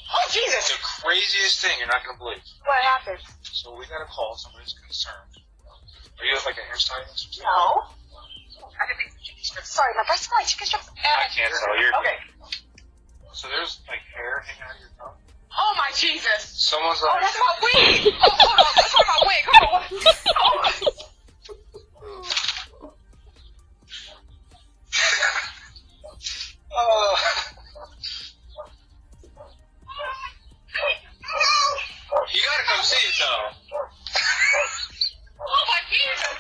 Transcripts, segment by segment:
Oh, Jesus. The craziest thing you're not going to believe. What happened? So we got a call. Somebody's concerned. Are you like a hairstylist? No. I didn't think chicken strips. Sorry, my breast smells like chicken strips. I can't tell. You're okay. So there's like hair hanging out of your tongue? Oh, my Jesus. Someone's like... Oh, that's my wig. Oh, hold on. That's my wig. Hold on. Oh. You gotta come see it though. Oh my Jesus!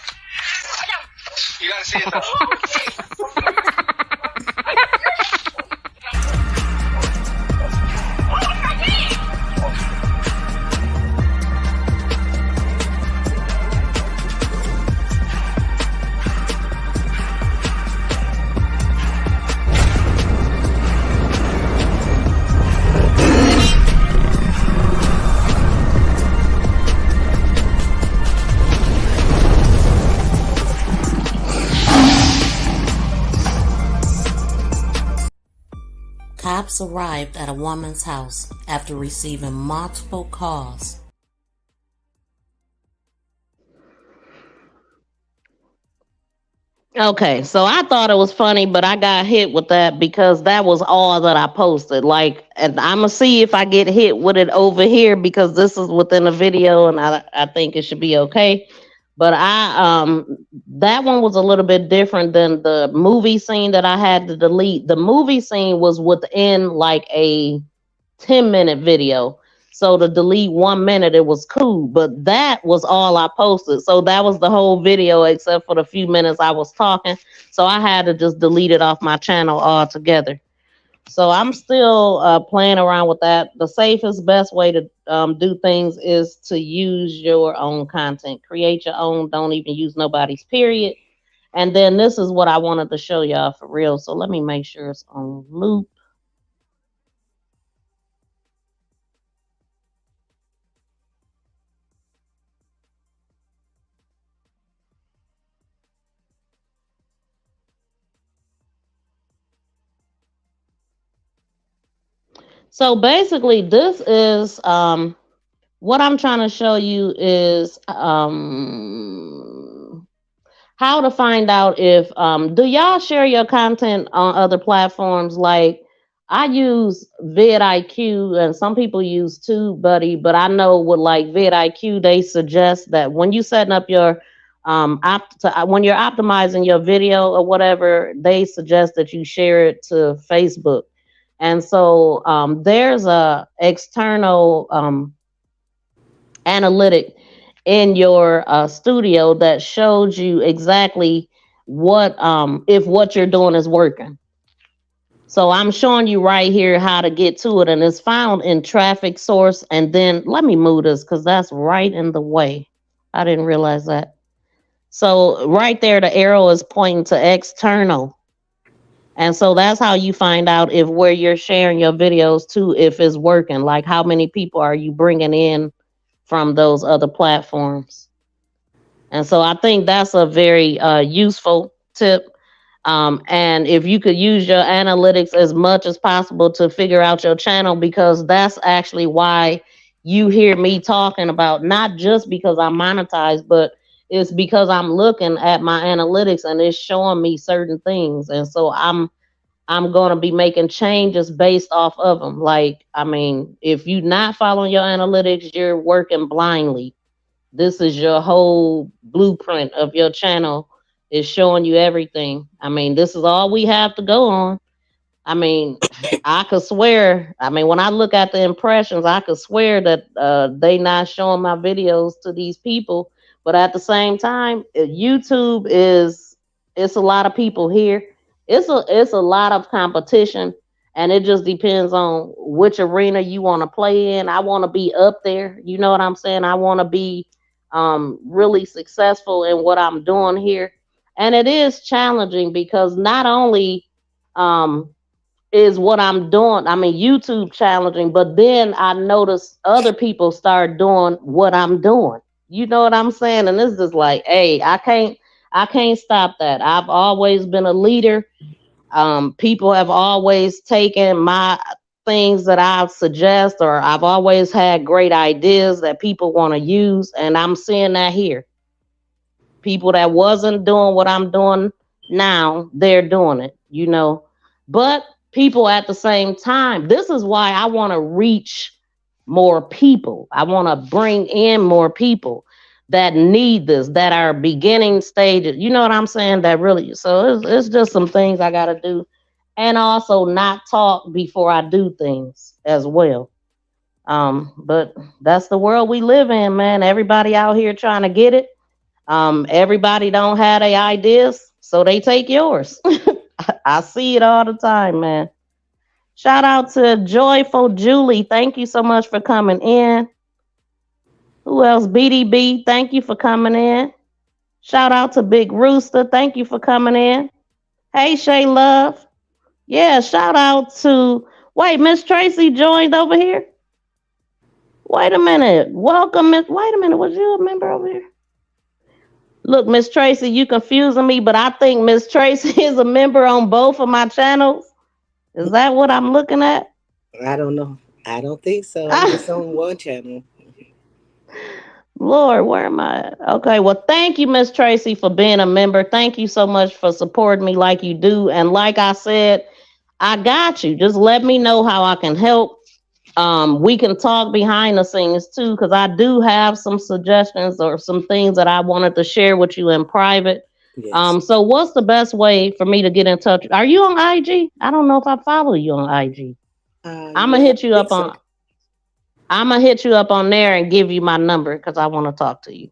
You gotta see it though. Cops arrived at a woman's house after receiving multiple calls. Okay, so I thought it was funny, but I got hit with that because that was all that I posted. Like, and I'm gonna see if I get hit with it over here because this is within a video, and I think it should be okay. But that one was a little bit different than the movie scene that I had to delete. The movie scene was within like a 10-minute video. So to delete 1 minute, it was cool, but that was all I posted. So that was the whole video except for the few minutes I was talking. So I had to just delete it off my channel altogether. So I'm still playing around with that. The safest, best way to do things is to use your own content. Create your own. Don't even use nobody's, period. And then this is what I wanted to show y'all for real. So let me make sure it's on loop. So basically, this is what I'm trying to show you is how to find out if do y'all share your content on other platforms? Like I use vidIQ and some people use TubeBuddy, but I know with like vidIQ, they suggest that when you setting up your when you're optimizing your video or whatever, they suggest that you share it to Facebook. And so there's a external analytic in your studio that shows you exactly what if what you're doing is working. So I'm showing you right here how to get to it, and it's found in traffic source. And then let me move this because that's right in the way. I didn't realize that. So right there, the arrow is pointing to external. And so that's how you find out if where you're sharing your videos to, if it's working, like how many people are you bringing in from those other platforms. And so I think that's a very useful tip. And if you could use your analytics as much as possible to figure out your channel, because that's actually why you hear me talking about, not just because I'm monetized, but it's because I'm looking at my analytics and it's showing me certain things. And so I'm going to be making changes based off of them. Like, I mean, if you're not following your analytics, you're working blindly. This is your whole blueprint of your channel. Is showing you everything. I mean, this is all we have to go on. I mean, I could swear, I mean, when I look at the impressions, I could swear that they not showing my videos to these people. But at the same time, YouTube it's a lot of people here. It's a lot of competition, and it just depends on which arena you want to play in. I want to be up there. You know what I'm saying? I want to be really successful in what I'm doing here. And it is challenging because not only is what I'm doing, I mean, YouTube challenging, but then I notice other people start doing what I'm doing. You know what I'm saying? And this is like, hey, I can't stop that. I've always been a leader. People have always taken my things that I suggest, or I've always had great ideas that people want to use, and I'm seeing that here. People that wasn't doing what I'm doing now, they're doing it, But people at the same time, this is why I want to reach more people. I want to bring in more people that need this, that are beginning stages. You know what I'm saying? That really, so it's just some things I got to do. And also not talk before I do things as well. But that's the world we live in, man. Everybody out here trying to get it. Everybody don't have their ideas, so they take yours. I see it all the time, man. Shout out to Joyful Julie. Thank you so much for coming in. Who else? BDB, thank you for coming in. Shout out to Big Rooster. Thank you for coming in. Hey, Shay Love. Yeah, shout out to... Wait, Miss Tracy joined over here? Wait a minute. Welcome, Miss... Wait a minute. Was you a member over here? Look, Miss Tracy, you confusing me, but I think Miss Tracy is a member on both of my channels. Is that what I'm looking at? I don't know. I don't think so. I'm just on one channel. Lord, where am I at? Okay, well, thank you, Miss Tracy, for being a member. Thank you so much for supporting me like you do. And like I said, I got you. Just let me know how I can help. We can talk behind the scenes too, because I do have some suggestions or some things that I wanted to share with you in private. Yes. So what's the best way for me to get in touch? Are you on IG? I don't know if I follow you on IG. I'm gonna hit you up on. I'm gonna hit you up on there and give you my number because I want to talk to you.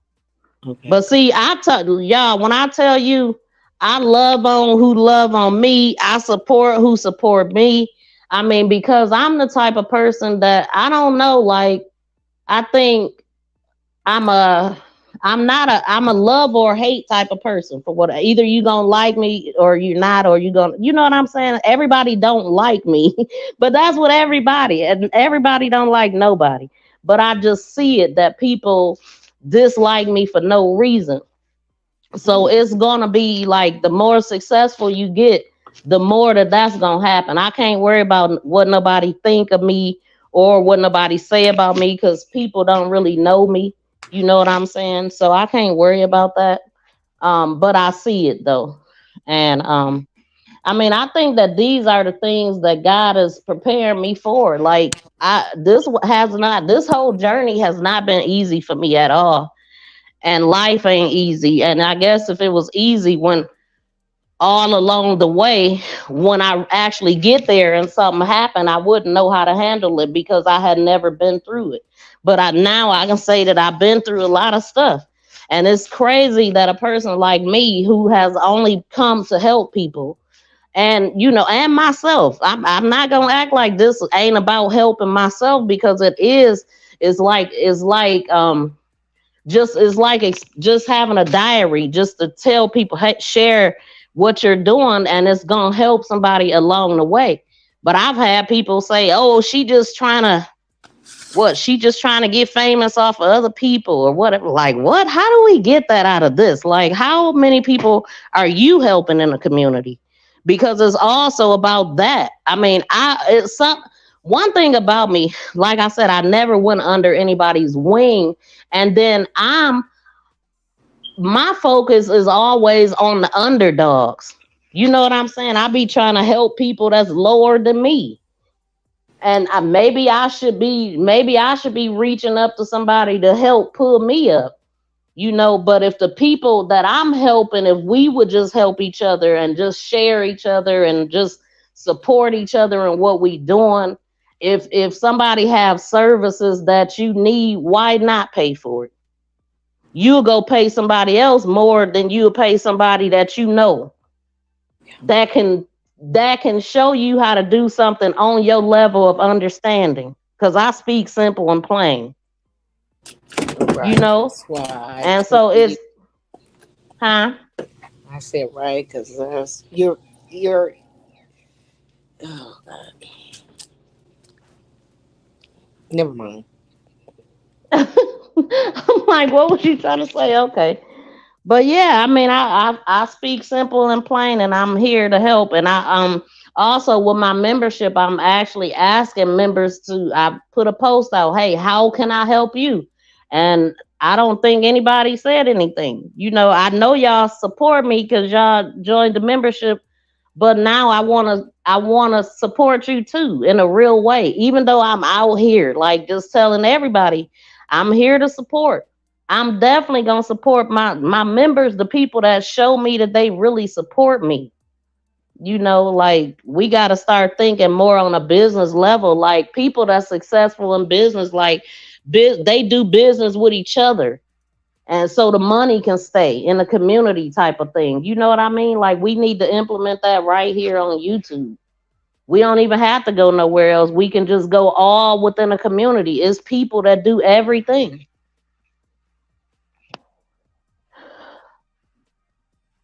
Okay. But see, I tell y'all, when I tell you I love on who love on me, I support who support me. I mean, because I'm the type of person that I don't know, like, I think I'm a love or hate type of person for what, either you gonna like me or you're not, or you know what I'm saying? Everybody don't like me, but that's what everybody, and everybody don't like nobody. But I just see it that people dislike me for no reason. So it's gonna be like, the more successful you get, the more that's gonna happen. I can't worry about what nobody think of me or what nobody say about me, because people don't really know me. You know what I'm saying? So I can't worry about that. But I see it though. And I mean, I think that these are the things that God is preparing me for. Like, this whole journey has not been easy for me at all. And life ain't easy. And I guess if it was easy, when all along the way, when I actually get there and something happened, I wouldn't know how to handle it because I had never been through it. But now I can say that I've been through a lot of stuff. And it's crazy that a person like me, who has only come to help people, and and myself, I'm not gonna act like this ain't about helping myself, because it is. It's like just having a diary, just to tell people, hey, share what you're doing, and it's gonna help somebody along the way. But I've had people say, oh, she just trying to get famous off of other people or whatever. Like, what? How do we get that out of this? Like, how many people are you helping in the community? Because it's also about that. I mean, one thing about me, like I said, I never went under anybody's wing. And then my focus is always on the underdogs. You know what I'm saying? I be trying to help people that's lower than me. And maybe I should be reaching up to somebody to help pull me up, but if the people that I'm helping, if we would just help each other and just share each other and just support each other in what we doing, if somebody have services that you need, why not pay for it? You'll go pay somebody else more than you'll pay somebody that that can show you how to do something on your level of understanding. Because I speak simple and plain. Right. That's why. And so it's, huh? I said right, because you're. Oh God. Never mind. I'm like, what was you trying to say? Okay. But yeah, I mean, I speak simple and plain, and I'm here to help. And Also, with my membership, I'm actually asking members to, I put a post out, hey, how can I help you? And I don't think anybody said anything. You know, I know y'all support me because y'all joined the membership, but now I wanna support you too in a real way. Even though I'm out here, like just telling everybody, I'm here to support. I'm definitely gonna support my members, the people that show me that they really support me. You know, like we got to start thinking more on a business level. Like people that's successful in business, like they do business with each other, and so the money can stay in the community type of thing. You know what I mean? Like we need to implement that right here on YouTube. We don't even have to go nowhere else. We can just go all within a community. It's people that do everything.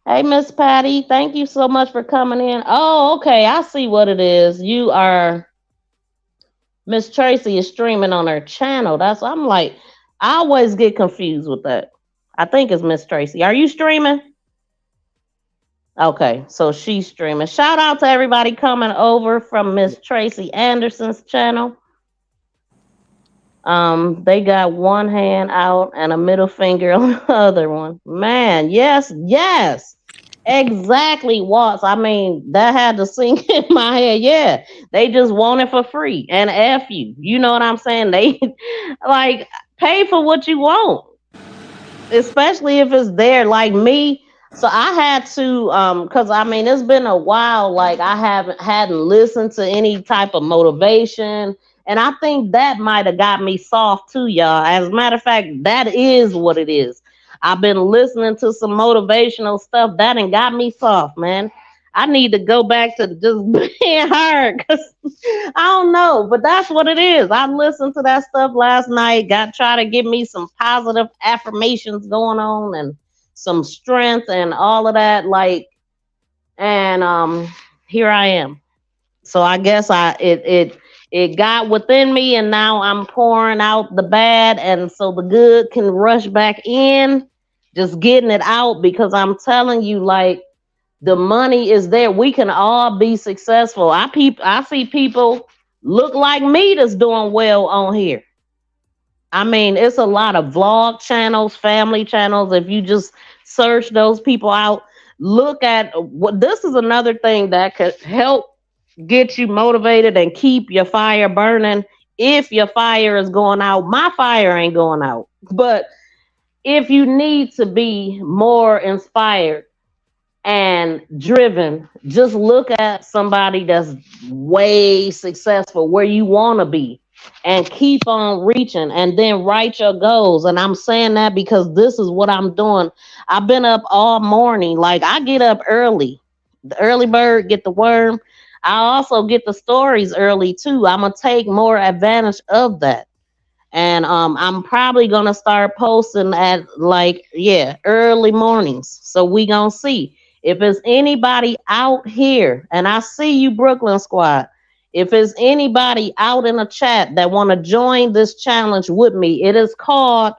Hey, Miss Patty, thank you so much for coming in. Oh, okay, I see what it is. You are Miss Tracy is streaming on her channel. I'm like, I always get confused with that. I think it's Miss Tracy. Are you streaming? Okay, so she's streaming. Shout out to everybody coming over from Miss Tracy Anderson's channel. They got one hand out and a middle finger on the other one. Man, yes, exactly, Watts. I mean, that had to sink in my head. Yeah, they just want it for free and F you. You know what I'm saying? They like pay for what you want, especially if it's there. Like me. So I had to, cause I mean, it's been a while. Like I hadn't listened to any type of motivation. And I think that might have got me soft too, y'all. As a matter of fact, that is what it is. I've been listening to some motivational stuff that and got me soft, man. I need to go back to just being hard because I don't know, but that's what it is. I listened to that stuff last night, try to give me some positive affirmations going on and some strength and all of that. Like, and here I am. So I guess it got within me, and now I'm pouring out the bad, and so the good can rush back in, just getting it out, because I'm telling you, like, the money is there. We can all be successful. I see people look like me that's doing well on here. I mean, it's a lot of vlog channels, family channels. If you just search those people out, look at what this is another thing that could help get you motivated and keep your fire burning. If your fire is going out, my fire ain't going out. But if you need to be more inspired and driven, just look at somebody that's way successful where you want to be and keep on reaching, and then write your goals. And I'm saying that because this is what I'm doing. I've been up all morning. Like I get up early. The early bird get the worm. I also get the stories early too. I'm gonna take more advantage of that. And I'm probably gonna start posting at early mornings. So we gonna see. If it's anybody out here, and I see you, Brooklyn Squad. If it's anybody out in the chat that want to join this challenge with me, it is called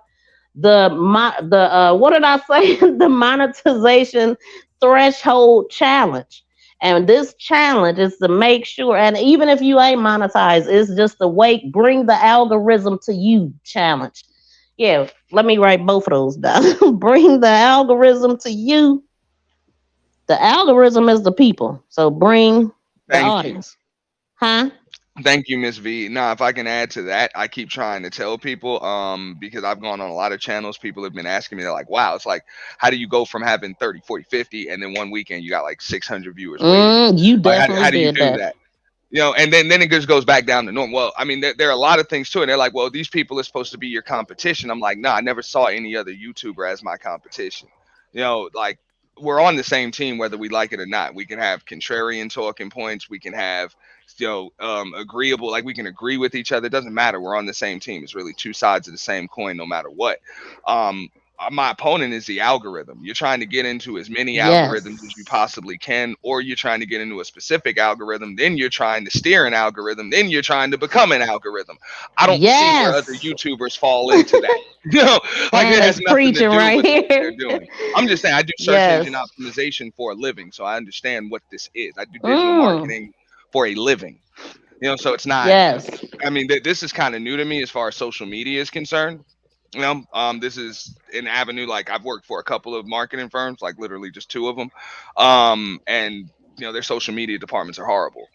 what did I say? The monetization threshold challenge. And this challenge is to make sure, and even if you ain't monetized, it's just the bring the algorithm to you challenge. Yeah, let me write both of those down. Bring the algorithm to you. The algorithm is the people. So bring the audience. Huh? Thank you, Miss V. Now, if I can add to that, I keep trying to tell people, because I've gone on a lot of channels, people have been asking me, they're like, wow, it's like, how do you go from having 30, 40, 50, and then one weekend you got like 600 viewers? You definitely how do you did do that? You know, and then it just goes back down to normal. Well, I mean, there are a lot of things to it. They're like, well, these people are supposed to be your competition. I'm like, I never saw any other YouTuber as my competition. You know, like, we're on the same team, whether we like it or not. We can have contrarian talking points. We can have, agreeable, like we can agree with each other. It doesn't matter. We're on the same team. It's really two sides of the same coin, no matter what. My opponent is the algorithm. You're trying to get into as many algorithms as you possibly can, or you're trying to get into a specific algorithm. Then you're trying to steer an algorithm. Then you're trying to become an algorithm. I don't see where other YouTubers fall into that. Like it has nothing to do with what they're doing. I'm just saying, I do search engine optimization for a living, so I understand what this is. I do digital marketing for a living. You know, so it's not. Yes. I mean, this is kind of new to me as far as social media is concerned. You know, this is an avenue. Like I've worked for a couple of marketing firms, like literally just 2 of them, and you know, their social media departments are horrible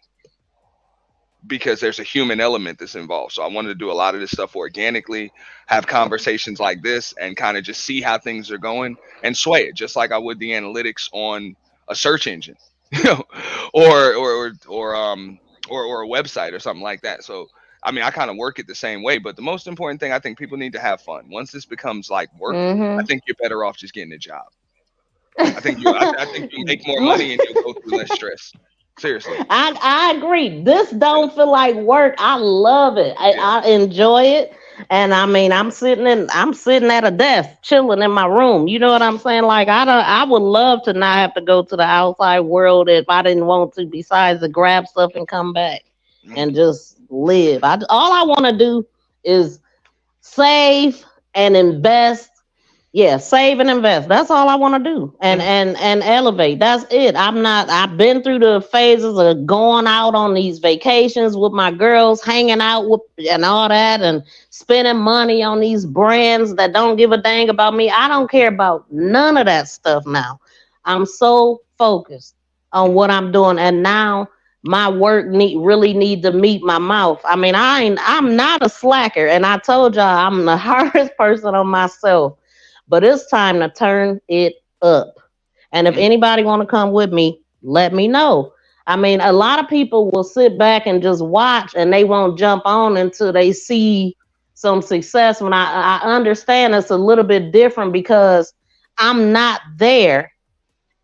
because there's a human element that's involved. So I wanted to do a lot of this stuff organically, have conversations like this, and kind of just see how things are going and sway it, just like I would the analytics on a search engine, you know, or a website or something like that. So I mean, I kind of work it the same way, but the most important thing, I think people need to have fun. Once this becomes like work, I think you're better off just getting a job. I think you make more money and you go through less stress. Seriously. I agree. This don't feel like work. I love it. I enjoy it. And I mean, I'm sitting at a desk chilling in my room. You know what I'm saying? Like I would love to not have to go to the outside world if I didn't want to, besides to grab stuff and come back and just live. All I want to do is save and invest. Yeah, save and invest. That's all I want to do. And elevate. That's it. I've been through the phases of going out on these vacations with my girls, hanging out with and all that, and spending money on these brands that don't give a dang about me. I don't care about none of that stuff now. I'm so focused on what I'm doing, and now my work really need to meet my mouth. I mean, I'm not a slacker, and I told y'all I'm the hardest person on myself. But it's time to turn it up. And if anybody want to come with me, let me know. I mean, a lot of people will sit back and just watch, and they won't jump on until they see some success. When I understand it's a little bit different because I'm not there,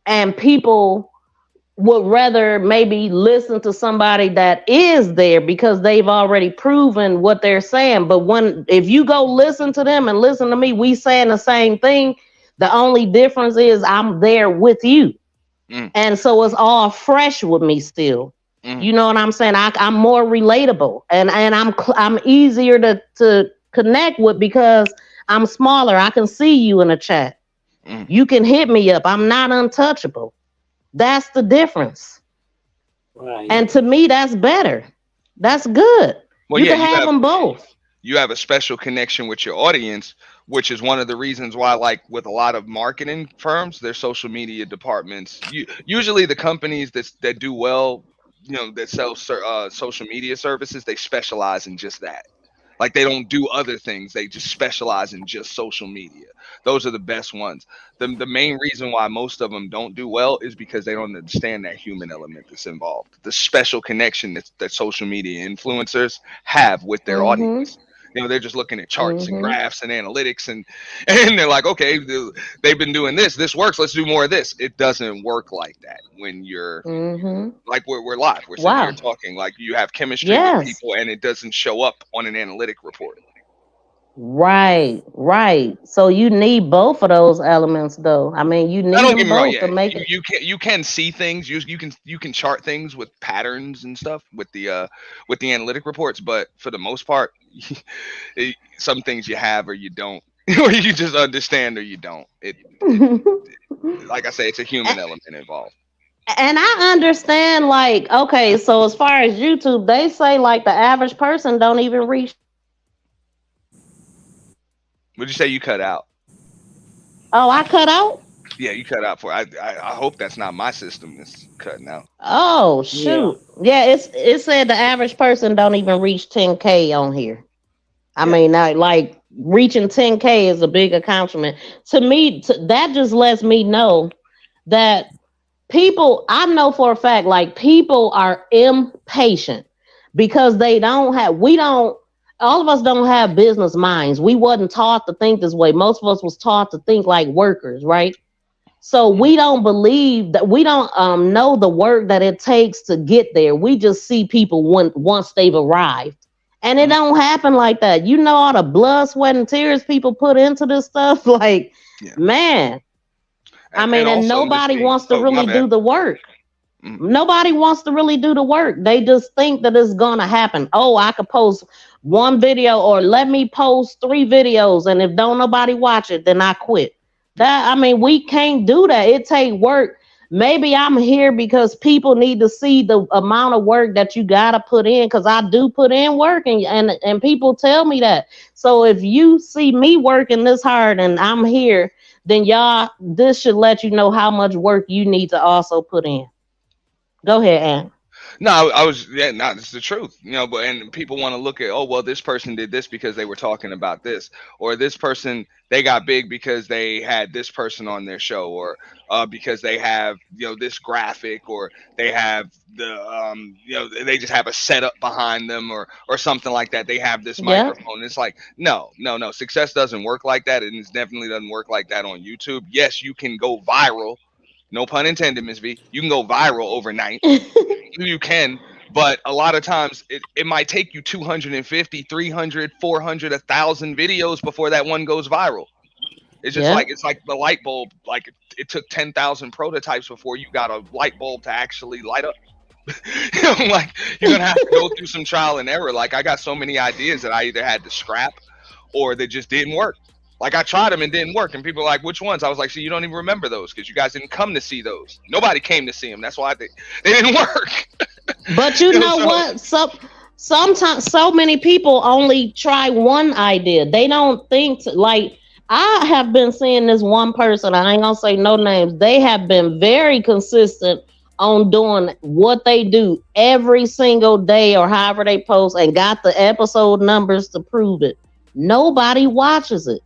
and people would rather maybe listen to somebody that is there because they've already proven what they're saying. But if you go listen to them and listen to me, we saying the same thing. The only difference is I'm there with you. And so it's all fresh with me still. You know what I'm saying? I'm more relatable, and I'm easier to connect with because I'm smaller. I can see you in a chat. You can hit me up. I'm not untouchable. That's the difference. Right. And to me, that's better. That's good. Well, you can have them both. You have a special connection with your audience, which is one of the reasons why, like with a lot of marketing firms, their social media departments, usually the companies that do well, you know, that sell social media services, they specialize in just that. Like they don't do other things. They just specialize in just social media. Those are the best ones. The main reason why most of them don't do well is because they don't understand that human element that's involved. The special connection that social media influencers have with their audience. You know, they're just looking at charts and graphs and analytics and they're like, okay, they've been doing this. This works. Let's do more of this. It doesn't work like that when you're like we're live. We're sitting here talking like you have chemistry with people and it doesn't show up on an analytic report. Right. So you need both of those elements, though. I mean, you need them both to make it. You can see things. You can chart things with patterns and stuff with the analytic reports, but for the most part, some things you have or you don't, or you just understand or you don't. Like I say, it's a human element involved. And I understand, like, okay, so as far as YouTube, they say like the average person don't even reach. Would you say you cut out? Oh, I cut out? Yeah, you cut out for. I hope that's not my system that's cutting out. Oh shoot! Yeah, it said the average person don't even reach 10K on here. I mean, like reaching 10K is a big accomplishment to me. That just lets me know that people. I know for a fact, like people are impatient because they don't have. All of us don't have business minds. We wasn't taught to think this way. Most of us was taught to think like workers, right? So we don't believe that we don't know the work that it takes to get there. We just see people once they've arrived. And it don't happen like that. You know all the blood, sweat, and tears people put into this stuff. Like, man. I mean, and nobody wants to really do the work. Nobody wants to really do the work. They just think that it's gonna happen. Oh, I could post one video or let me post 3 videos, and if don't nobody watch it, then I quit. We can't do that. It take work. maybe I'm here because people need to see the amount of work that you gotta put in, because I do put in work, and people tell me that. So if you see me working this hard and I'm here, then y'all, this should let you know how much work you need to also put in. Go ahead, Ann. No, I was, yeah, no, it's the truth, but and people want to look at, oh, well, this person did this because they were talking about this, or this person, they got big because they had this person on their show, or because they have, this graphic, or they have they just have a setup behind them, or something like that. They have this microphone. It's like, no. Success doesn't work like that. And it definitely doesn't work like that on YouTube. Yes, you can go viral. No pun intended, Ms. V. You can go viral overnight. You can, but a lot of times it might take you 250, 300, 400, 1,000 videos before that one goes viral. It's just it's like the light bulb. Like it took 10,000 prototypes before you got a light bulb to actually light up. Like you're gonna have to go through some trial and error. Like I got so many ideas that I either had to scrap or they just didn't work. Like I tried them and didn't work, and people are like, "Which ones?" I was like, "See, you don't even remember those because you guys didn't come to see those. Nobody came to see them. That's why they didn't work." But you know what? Sometimes so many people only try one idea. They don't think like I have been seeing this one person. I ain't gonna say no names. They have been very consistent on doing what they do every single day or however they post, and got the episode numbers to prove it. Nobody watches it.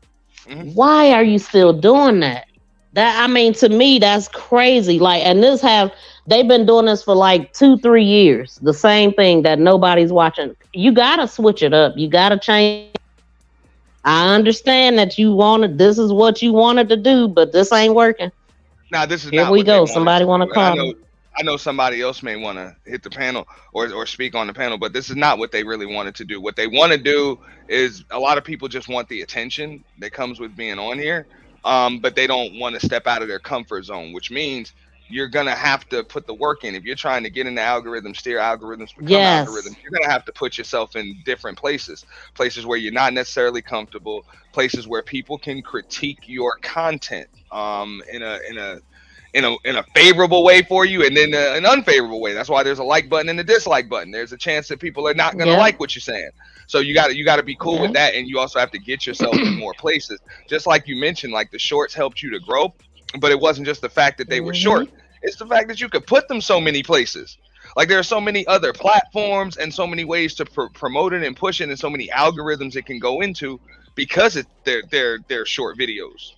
Why are you still doing that? To me, that's crazy. Like, and they've been doing this for like 2-3 years. The same thing that nobody's watching. You gotta switch it up. You gotta change. I understand that this is what you wanted to do, but this ain't working. Now this is here not we what go. They Somebody want to call. I know somebody else may want to hit the panel or speak on the panel, but this is not what they really wanted to do. What they want to do is, a lot of people just want the attention that comes with being on here, but they don't want to step out of their comfort zone, which means you're going to have to put the work in. If you're trying to get into algorithms, steer algorithms, become algorithms, you're going to have to put yourself in different places where you're not necessarily comfortable, places where people can critique your content in a favorable way for you, and then an unfavorable way. That's why there's a like button and a dislike button. There's a chance that people are not going to like what you're saying. So you got to be cool with that, and you also have to get yourself in more places. Just like you mentioned, like the shorts helped you to grow, but it wasn't just the fact that they were short. It's the fact that you could put them so many places. Like there are so many other platforms and so many ways to promote it and push it, and so many algorithms it can go into because they're short videos.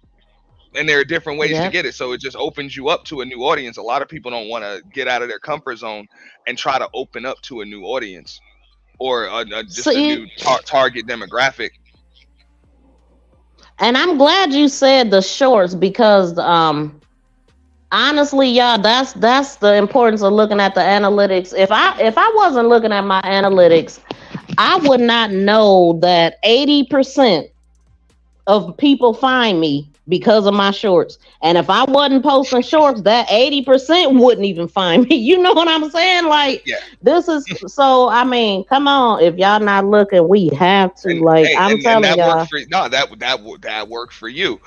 And there are different ways to get it. So it just opens you up to a new audience. A lot of people don't want to get out of their comfort zone and try to open up to a new audience or a new target demographic. And I'm glad you said the shorts, because honestly, y'all, that's the importance of looking at the analytics. If I wasn't looking at my analytics, I would not know that 80% of people find me because of my shorts. And if I wasn't posting shorts, that 80% wouldn't even find me. You know what I'm saying? Like, this is so, come on. If y'all not looking, we have to. I'm telling y'all. That worked for you.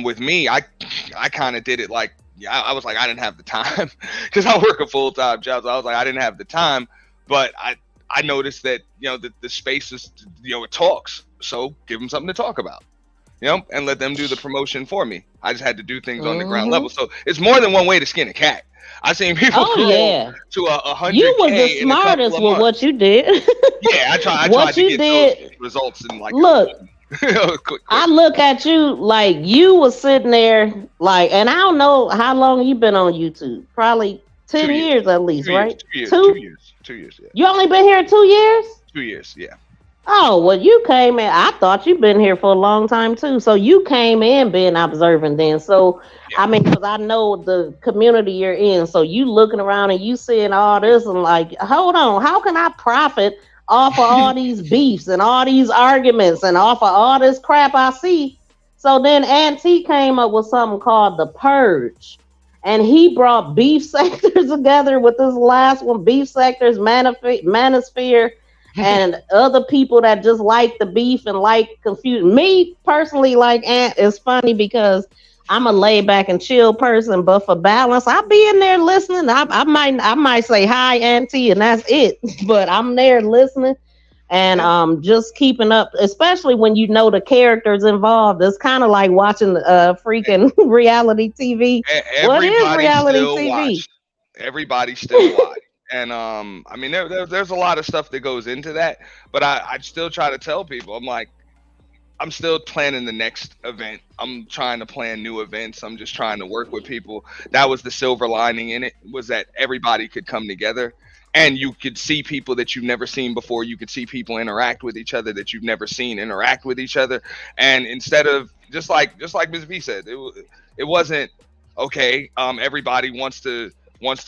With me, I kind of did it like, I was like, I didn't have the time because I work a full-time job. So I was like, I didn't have the time, but I noticed that, the space is, it talks. So give them something to talk about. And let them do the promotion for me. I just had to do things on the ground level. So it's more than one way to skin a cat. I've seen people grow to 100K. You was the smartest with what you did. I tried to get those results in like. Look, I look at you like you was sitting there like, and I don't know how long you've been on YouTube. Probably 10 years at least, right? 2 years. 2 years. Yeah. You only been here 2 years? 2 years. Yeah. Oh, well, you came in. I thought you'd been here for a long time, too. So you came in being observant then. So, because I know the community you're in. So you looking around and you seeing all this and like, hold on, how can I profit off of all these beefs and all these arguments and off of all this crap I see? So then Auntie came up with something called The Purge. And he brought beef sectors together with this last one, beef sectors, manosphere, and other people that just like the beef and like confusion. Me personally, it's funny because I'm a laid back and chill person, but for balance, I'll be in there listening. I might say hi, auntie, and that's it. But I'm there listening and just keeping up, especially when you know the characters involved. It's kind of like watching freaking reality TV. What is reality TV? Everybody still watch. And I mean, there's a lot of stuff that goes into that, but I still try to tell people, I'm like, I'm still planning the next event. I'm trying to plan new events. I'm just trying to work with people. That was the silver lining in it, was that everybody could come together and you could see people that you've never seen before. You could see people interact with each other that you've never seen interact with each other. And instead of just like Ms. V said, it wasn't okay. Everybody wants to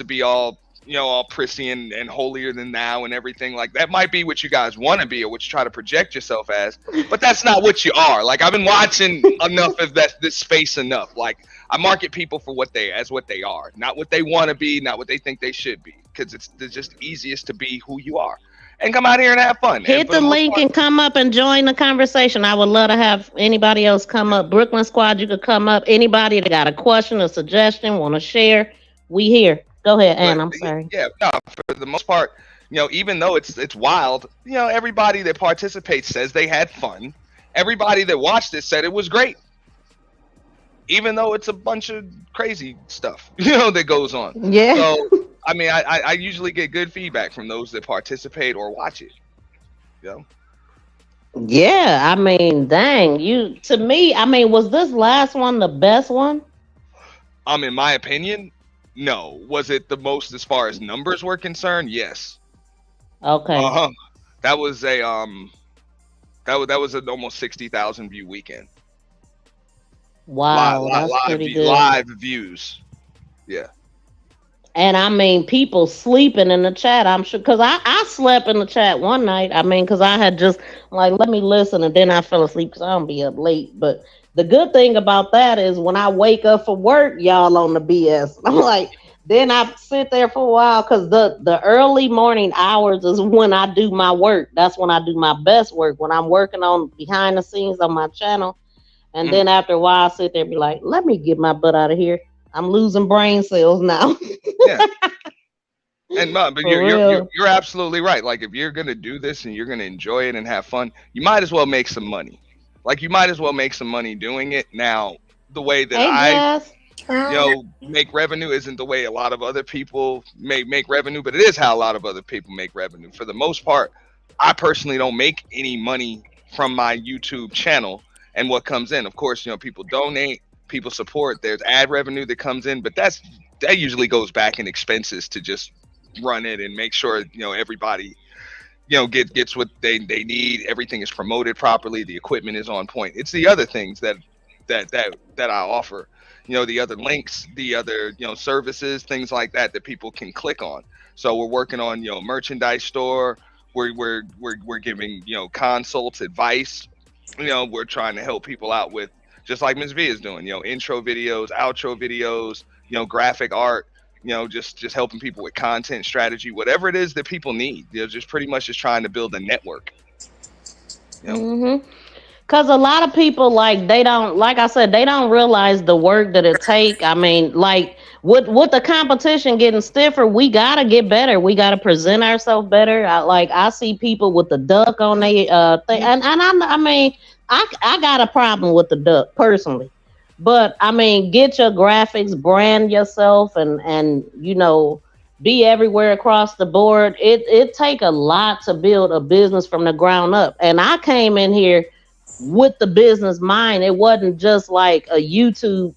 be all, all prissy and holier than thou and everything. Like, that might be what you guys want to be or what you try to project yourself as, but that's not what you are. Like, I've been watching enough of this space enough. Like, I market people for what they are, not what they want to be, not what they think they should be, because it's just easiest to be who you are and come out here and have fun. Hit the link and come up and join the conversation. I would love to have anybody else come up. Brooklyn Squad, you could come up. Anybody that got a question, a suggestion, want to share, we here. Go ahead, Ann. I'm sorry. Yeah, no, for the most part, even though it's wild, everybody that participates says they had fun. Everybody that watched it said it was great. Even though it's a bunch of crazy stuff, that goes on. Yeah. So, I mean, I usually get good feedback from those that participate or watch it. Yeah, I mean, dang, to me, I mean, was this last one the best one? In my opinion, no. Was it the most as far as numbers were concerned? Yes. Okay. That was a that was an almost 60,000 view weekend. Wow, that's pretty good. Live views. Yeah. And I mean, people sleeping in the chat, I'm sure, because I slept in the chat one night. I mean, because I had just like, let me listen, and then I fell asleep because I don't be up late. But the good thing about that is when I wake up for work, y'all on the BS. I'm like, then I sit there for a while because the early morning hours is when I do my work. That's when I do my best work, when I'm working on behind the scenes on my channel. And then after a while, I sit there and be like, let me get my butt out of here. I'm losing brain cells now. Yeah. And but you're absolutely right. Like, if you're gonna do this and you're gonna enjoy it and have fun, you might as well make some money. Like, you might as well make some money doing it. Now, the way that make revenue isn't the way a lot of other people make revenue, but it is how a lot of other people make revenue. For the most part, I personally don't make any money from my YouTube channel and what comes in. Of course, people donate, people support, there's ad revenue that comes in, but that usually goes back in expenses to just run it and make sure, everybody gets what they need. Everything is promoted properly. The equipment is on point. It's the other things that I offer, the other links, the other, services, things like that people can click on. So we're working on, merchandise store. We're giving, consults, advice. We're trying to help people out with, just like Ms. V is doing, intro videos, outro videos, graphic art, just helping people with content strategy, whatever it is that people need. Just pretty much just trying to build a network. Because a lot of people, they don't realize the work that it take. I mean, like, with the competition getting stiffer, we got to get better. We got to present ourselves better. I see people with the duck on their thing. And I mean, I got a problem with the duck personally. But, I mean, get your graphics, brand yourself, and be everywhere across the board. It take a lot to build a business from the ground up. And I came in here with the business mind. It wasn't just like a YouTube.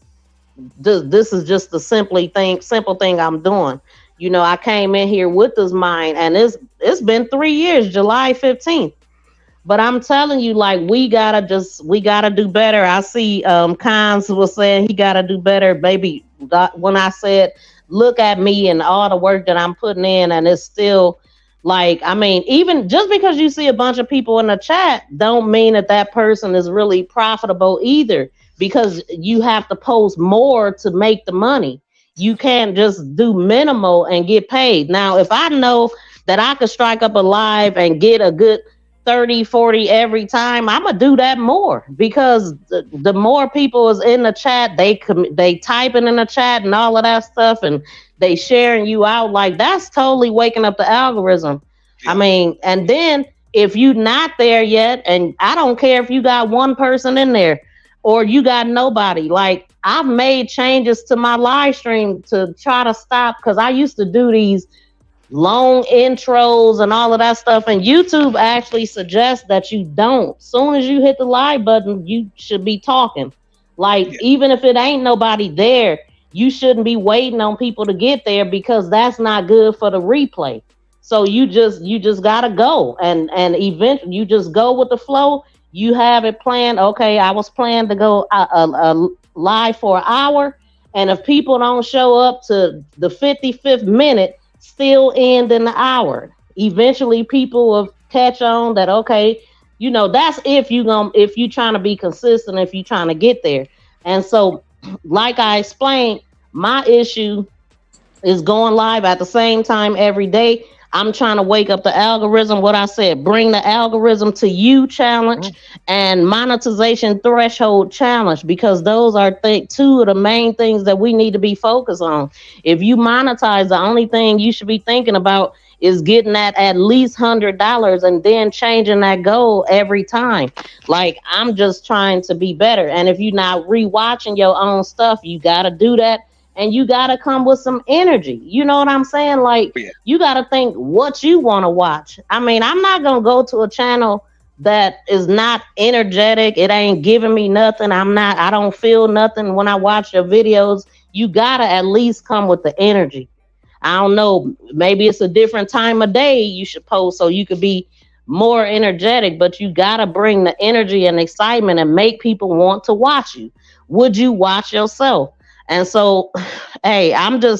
This is just the simple thing I'm doing. I came in here with this mind, and it's been 3 years, July 15th. But I'm telling you, we gotta do better. I see Cons was saying he gotta do better, baby. When I said, look at me and all the work that I'm putting in, and it's still I mean, even just because you see a bunch of people in the chat don't mean that person is really profitable either, because you have to post more to make the money. You can't just do minimal and get paid. Now, if I know that I could strike up a live and get a good 30, 40 every time, I'm gonna do that more, because the more people is in the chat, they typing in the chat and all of that stuff, and they sharing you out. Like, that's totally waking up the algorithm. I mean, and then if you not there yet, and I don't care if you got one person in there or you got nobody, like, I've made changes to my live stream to try to stop, because I used to do these long intros and all of that stuff, and YouTube actually suggests that you don't. Soon as you hit the live button, you should be talking. Like, even if it ain't nobody there, you shouldn't be waiting on people to get there, because that's not good for the replay. So you just gotta go, and eventually you just go with the flow. You have it planned. Okay, I was planned to go live for an hour, and if people don't show up to the 55th minute, still end in the hour. Eventually, people will catch on that. Okay, you know, that's if you trying to be consistent, if you trying to get there. And so, like I explained, my issue is going live at the same time every day. I'm trying to wake up the algorithm. What I said, bring the algorithm to you challenge and monetization threshold challenge, because those are two of the main things that we need to be focused on. If you monetize, the only thing you should be thinking about is getting that at least $100 and then changing that goal every time. Like, I'm just trying to be better. And if you're not rewatching your own stuff, you got to do that. And you got to come with some energy. You know what I'm saying? Like, you got to think what you want to watch. I mean, I'm not going to go to a channel that is not energetic. It ain't giving me nothing. I don't feel nothing when I watch your videos. You got to at least come with the energy. I don't know. Maybe it's a different time of day you should post so you could be more energetic, but you got to bring the energy and excitement and make people want to watch you. Would you watch yourself? And so, hey,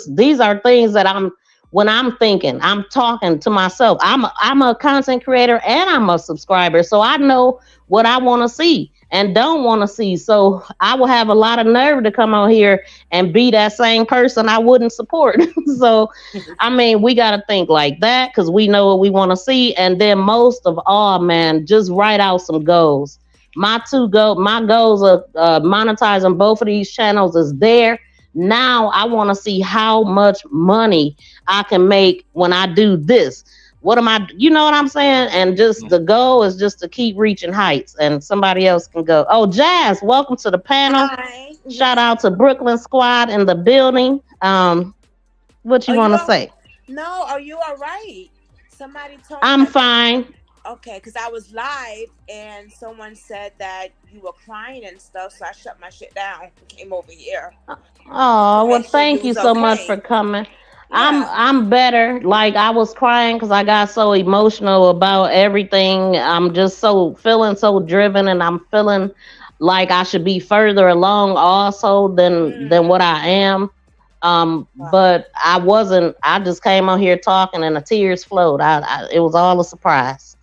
these are things that when I'm thinking, I'm talking to myself. I'm a content creator and I'm a subscriber. So I know what I want to see and don't want to see. So I will have a lot of nerve to come on here and be that same person I wouldn't support. So, I mean, we got to think like that, because we know what we want to see. And then most of all, man, just write out some goals. My goals of monetizing both of these channels is there. Now I want to see how much money I can make when I do this. You know what I'm saying? And just the goal is just to keep reaching heights, and somebody else can go. Oh, Jazz, welcome to the panel. Hi. Shout out to Brooklyn Squad in the building. What you want to say? No, are you all right? Somebody told I'm fine. Okay, because I was live and someone said that you were crying and stuff, so I shut my shit down and came over here. Oh, well, thank you so much for coming. Yeah. I'm better. Like, I was crying because I got so emotional about everything. I'm just feeling so driven, and I'm feeling like I should be further along also than what I am. But I wasn't. I just came on here talking and the tears flowed. It was all a surprise.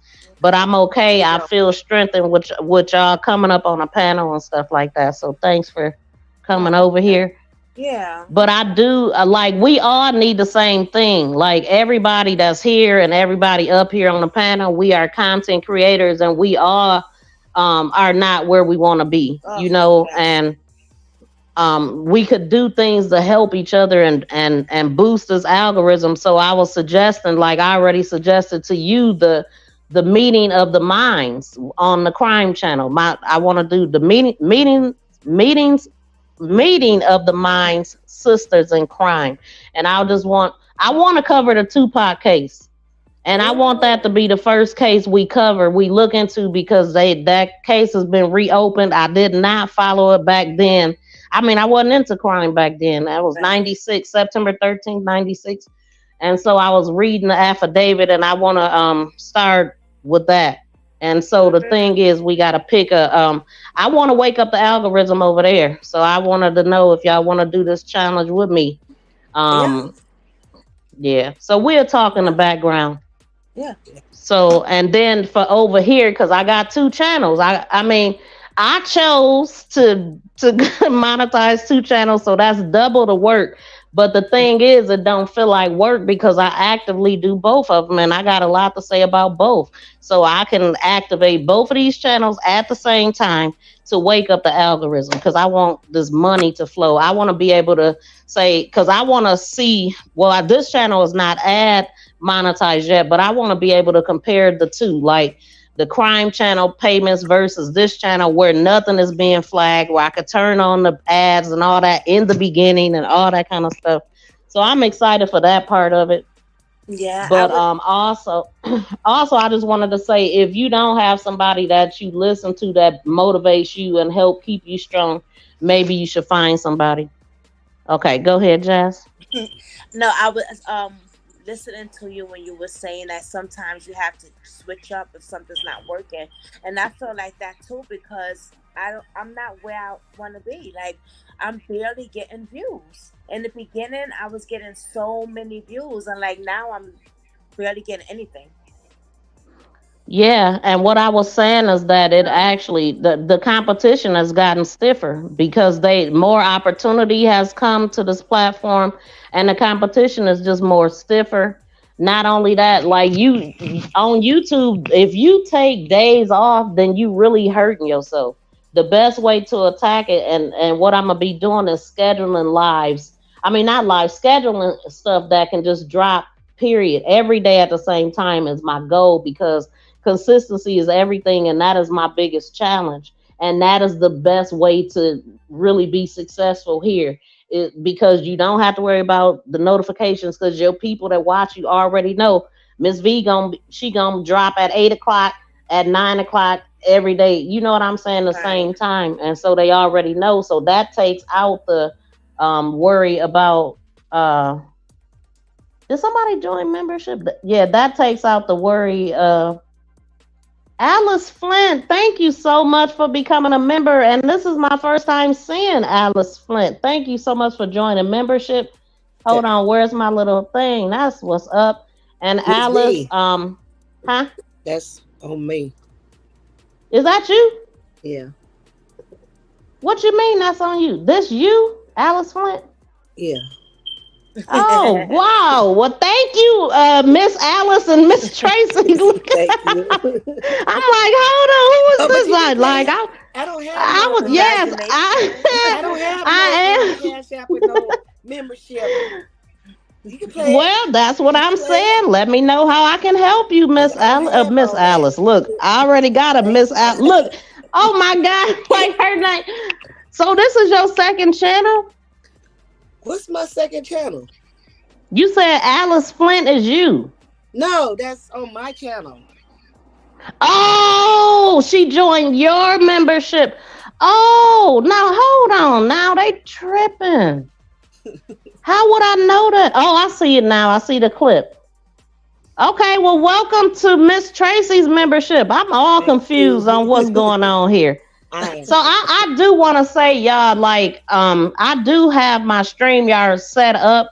But I'm okay. I feel strengthened with y'all coming up on a panel and stuff like that. So thanks for coming over here. Yeah. But I do, like, we all need the same thing. Like, everybody that's here and everybody up here on the panel, we are content creators, and we all are not where we want to be, you know, and we could do things to help each other and boost this algorithm. So I was suggesting, like I already suggested to you, the meeting of the minds on the crime channel. I want to do the meeting of the minds, sisters in crime. And I want to cover the Tupac case. And I want that to be the first case we look into, because that case has been reopened. I did not follow it back then. I mean, I wasn't into crime back then. That was 96, September 13th, 96. And so I was reading the affidavit, and I want to start with that. And so the thing is, we got to pick I want to wake up the algorithm over there. So I wanted to know if y'all want to do this challenge with me. Yeah. So we'll talk in the background. Yeah. So, and then for over here, because I got two channels. I mean, I chose to monetize two channels, so that's double the work. But the thing is, it don't feel like work because I actively do both of them, and I got a lot to say about both. So I can activate both of these channels at the same time to wake up the algorithm because I want this money to flow. I want to be able to say, because I want to see, well, this channel is not ad monetized yet, but I want to be able to compare the two, like the crime channel payments versus this channel where nothing is being flagged, where I could turn on the ads and all that in the beginning and all that kind of stuff. So I'm excited for that part of it. Yeah. But also I just wanted to say, if you don't have somebody that you listen to that motivates you and help keep you strong, maybe you should find somebody. Okay, go ahead, Jazz. No, I was listening to you when you were saying that sometimes you have to switch up if something's not working, and I feel like that too because I'm not where I want to be. Like I'm barely getting views. In the beginning, I was getting so many views, and like now I'm barely getting anything. Yeah, and what I was saying is that it actually the competition has gotten stiffer because more opportunity has come to this platform and the competition is just more stiffer. Not only that, like you on YouTube, if you take days off, then you really hurting yourself. The best way to attack it and what I'm gonna be doing is scheduling lives. I mean not live, scheduling stuff that can just drop period every day at the same time is my goal because consistency is everything, and that is my biggest challenge. And that is the best way to really be successful here, because you don't have to worry about the notifications because your people that watch you already know Miss V gonna drop at 8 o'clock, at 9 o'clock every day. You know what I'm saying? The same time, and so they already know. So that takes out the worry about. Did somebody join membership? Yeah, that takes out the worry. Alice Flint, thank you so much for becoming a member. And this is my first time seeing Alice Flint. Thank you so much for joining membership. Hold on, where's my little thing? That's what's up. And It's Alice, me. huh? That's on me. Is that you? Yeah. What you mean that's on you? This you, Alice Flint? Yeah. Oh, wow. Well, thank you, Miss Alice and Miss Tracy. Thank you. I'm like, hold on, who is Oh, but this? you can Like, pay. I don't have I no, was, yes, I don't have no Cash App with no membership. You can play. Well, that's what I'm saying. Let me know how I can help you, Miss Alice. Miss Alice, look, I already got a Miss Alice. Look, oh my God, like her name. So this is your second channel? What's my second channel? You said Alice Flint is you. No, that's on my channel. Oh, she joined your membership. Oh, now hold on. Now they tripping. How would I know that? Oh, I see it now. I see the clip. Okay, well, welcome to Miss Tracy's membership. I'm all confused on what's going on here. So I do want to say, y'all, like, I do have my StreamYard set up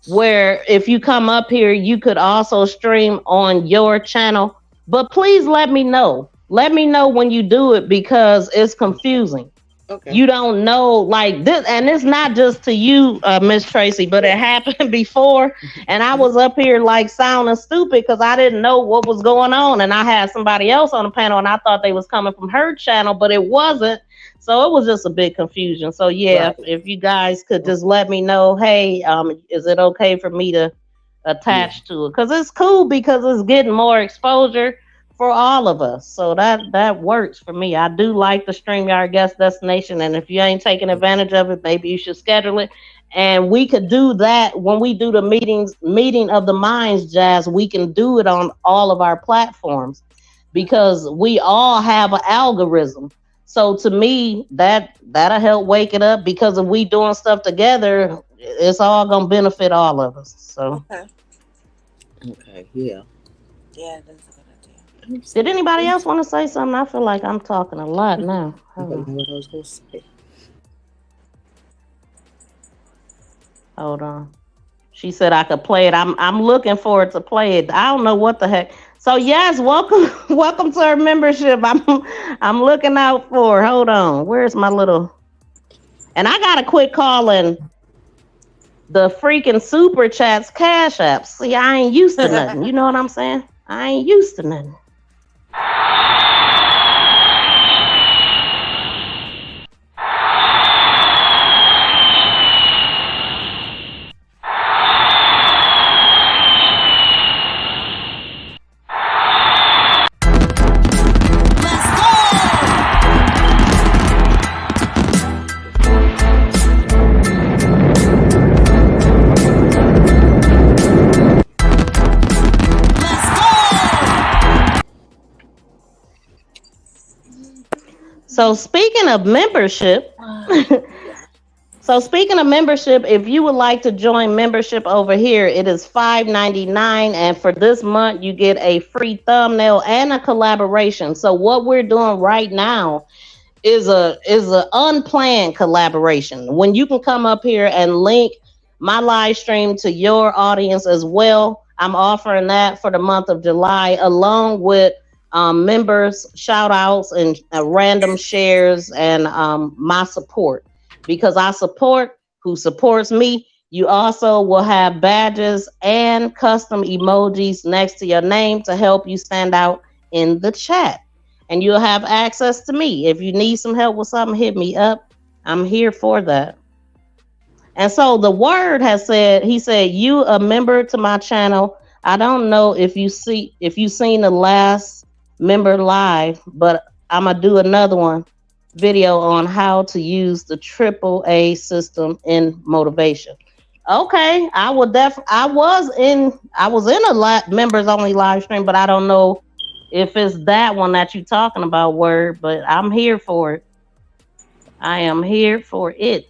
where if you come up here, you could also stream on your channel. But please let me know. Let me know when you do it because it's confusing. Okay. You don't know like this, and it's not just to you, Miss Tracy, but it happened before. And I was up here like sounding stupid because I didn't know what was going on. And I had somebody else on the panel and I thought they was coming from her channel, but it wasn't. So it was just a big confusion. So yeah, if you guys could just let me know, hey, is it okay for me to attach to it? Because it's cool because it's getting more exposure for all of us. So that works for me. I do like the StreamYard guest destination. And if you ain't taking advantage of it, maybe you should schedule it. And we could do that when we do the meeting of the minds, Jazz. We can do it on all of our platforms because we all have an algorithm. So to me, that'll help wake it up because if we doing stuff together, it's all gonna benefit all of us. So okay, yeah. Yeah, that's a good idea. Did anybody else want to say something? I feel like I'm talking a lot now. I don't know what I was gonna say. Hold on. She said I could play it. I'm looking forward to play it. I don't know what the heck. So yes, welcome to our membership. I'm looking out for. Hold on. Where's my little? And I got a quick call in. the freaking super chats, cash apps. See, I ain't used to nothing. You know what I'm saying? I ain't used to nothing. So speaking of membership, if you would like to join membership over here, it is $5.99, and for this month you get a free thumbnail and a collaboration. So what we're doing right now is a unplanned collaboration. When you can come up here and link my live stream to your audience as well, I'm offering that for the month of July, along with members, shout outs, and random shares, and my support, because I support who supports me. You also will have badges and custom emojis next to your name to help you stand out in the chat, and you'll have access to me. If you need some help with something, hit me up. I'm here for that. And so the word has said, he said, you a member to my channel. I don't know if you've seen the last member live, but I'm gonna do another video on how to use the AAA system in motivation. Okay, I was in a members only live stream, but I don't know if it's that one that you're talking about, word, but I'm here for it. I am here for it.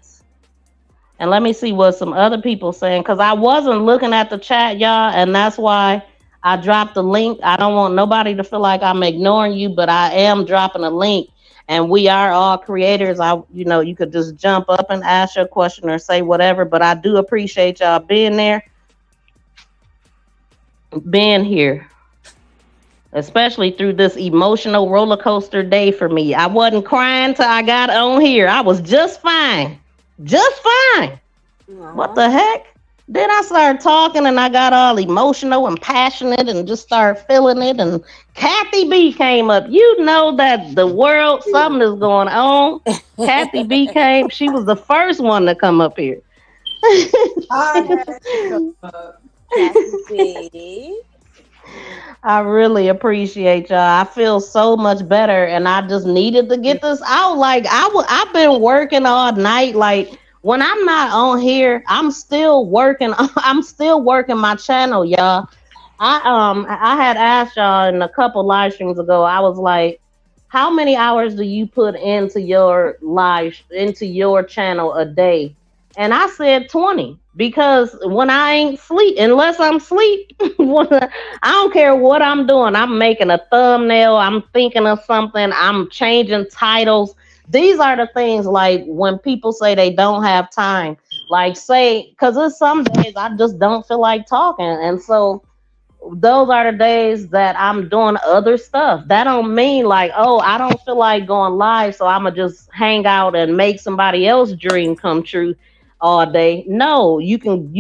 And let me see what some other people saying, because I wasn't looking at the chat, y'all, and that's why I dropped the link. I don't want nobody to feel like I'm ignoring you, but I am dropping a link, and we are all creators. You could just jump up and ask your question or say whatever, but I do appreciate y'all being here, especially through this emotional roller coaster day for me. I wasn't crying till I got on here. I was just fine. Just fine. Aww. What the heck? Then I started talking and I got all emotional and passionate and just started feeling it. And Kathy B came up. You know that the world, something is going on. Kathy B came. She was the first one to come up here. Kathy B. I really appreciate y'all. I feel so much better, and I just needed to get this out. Like I've been working all night. Like when I'm not on here, I'm still working. I'm still working my channel, y'all. I had asked y'all in a couple live streams ago. I was like, how many hours do you put into your channel a day? And I said 20, because when I ain't sleep, unless I'm asleep, I don't care what I'm doing. I'm making a thumbnail. I'm thinking of something. I'm changing titles. These are the things, like when people say they don't have time, like say, because there's some days I just don't feel like talking. And so those are the days that I'm doing other stuff. That don't mean like, oh, I don't feel like going live, so I'm going to just hang out and make somebody else's dream come true all day. No, you can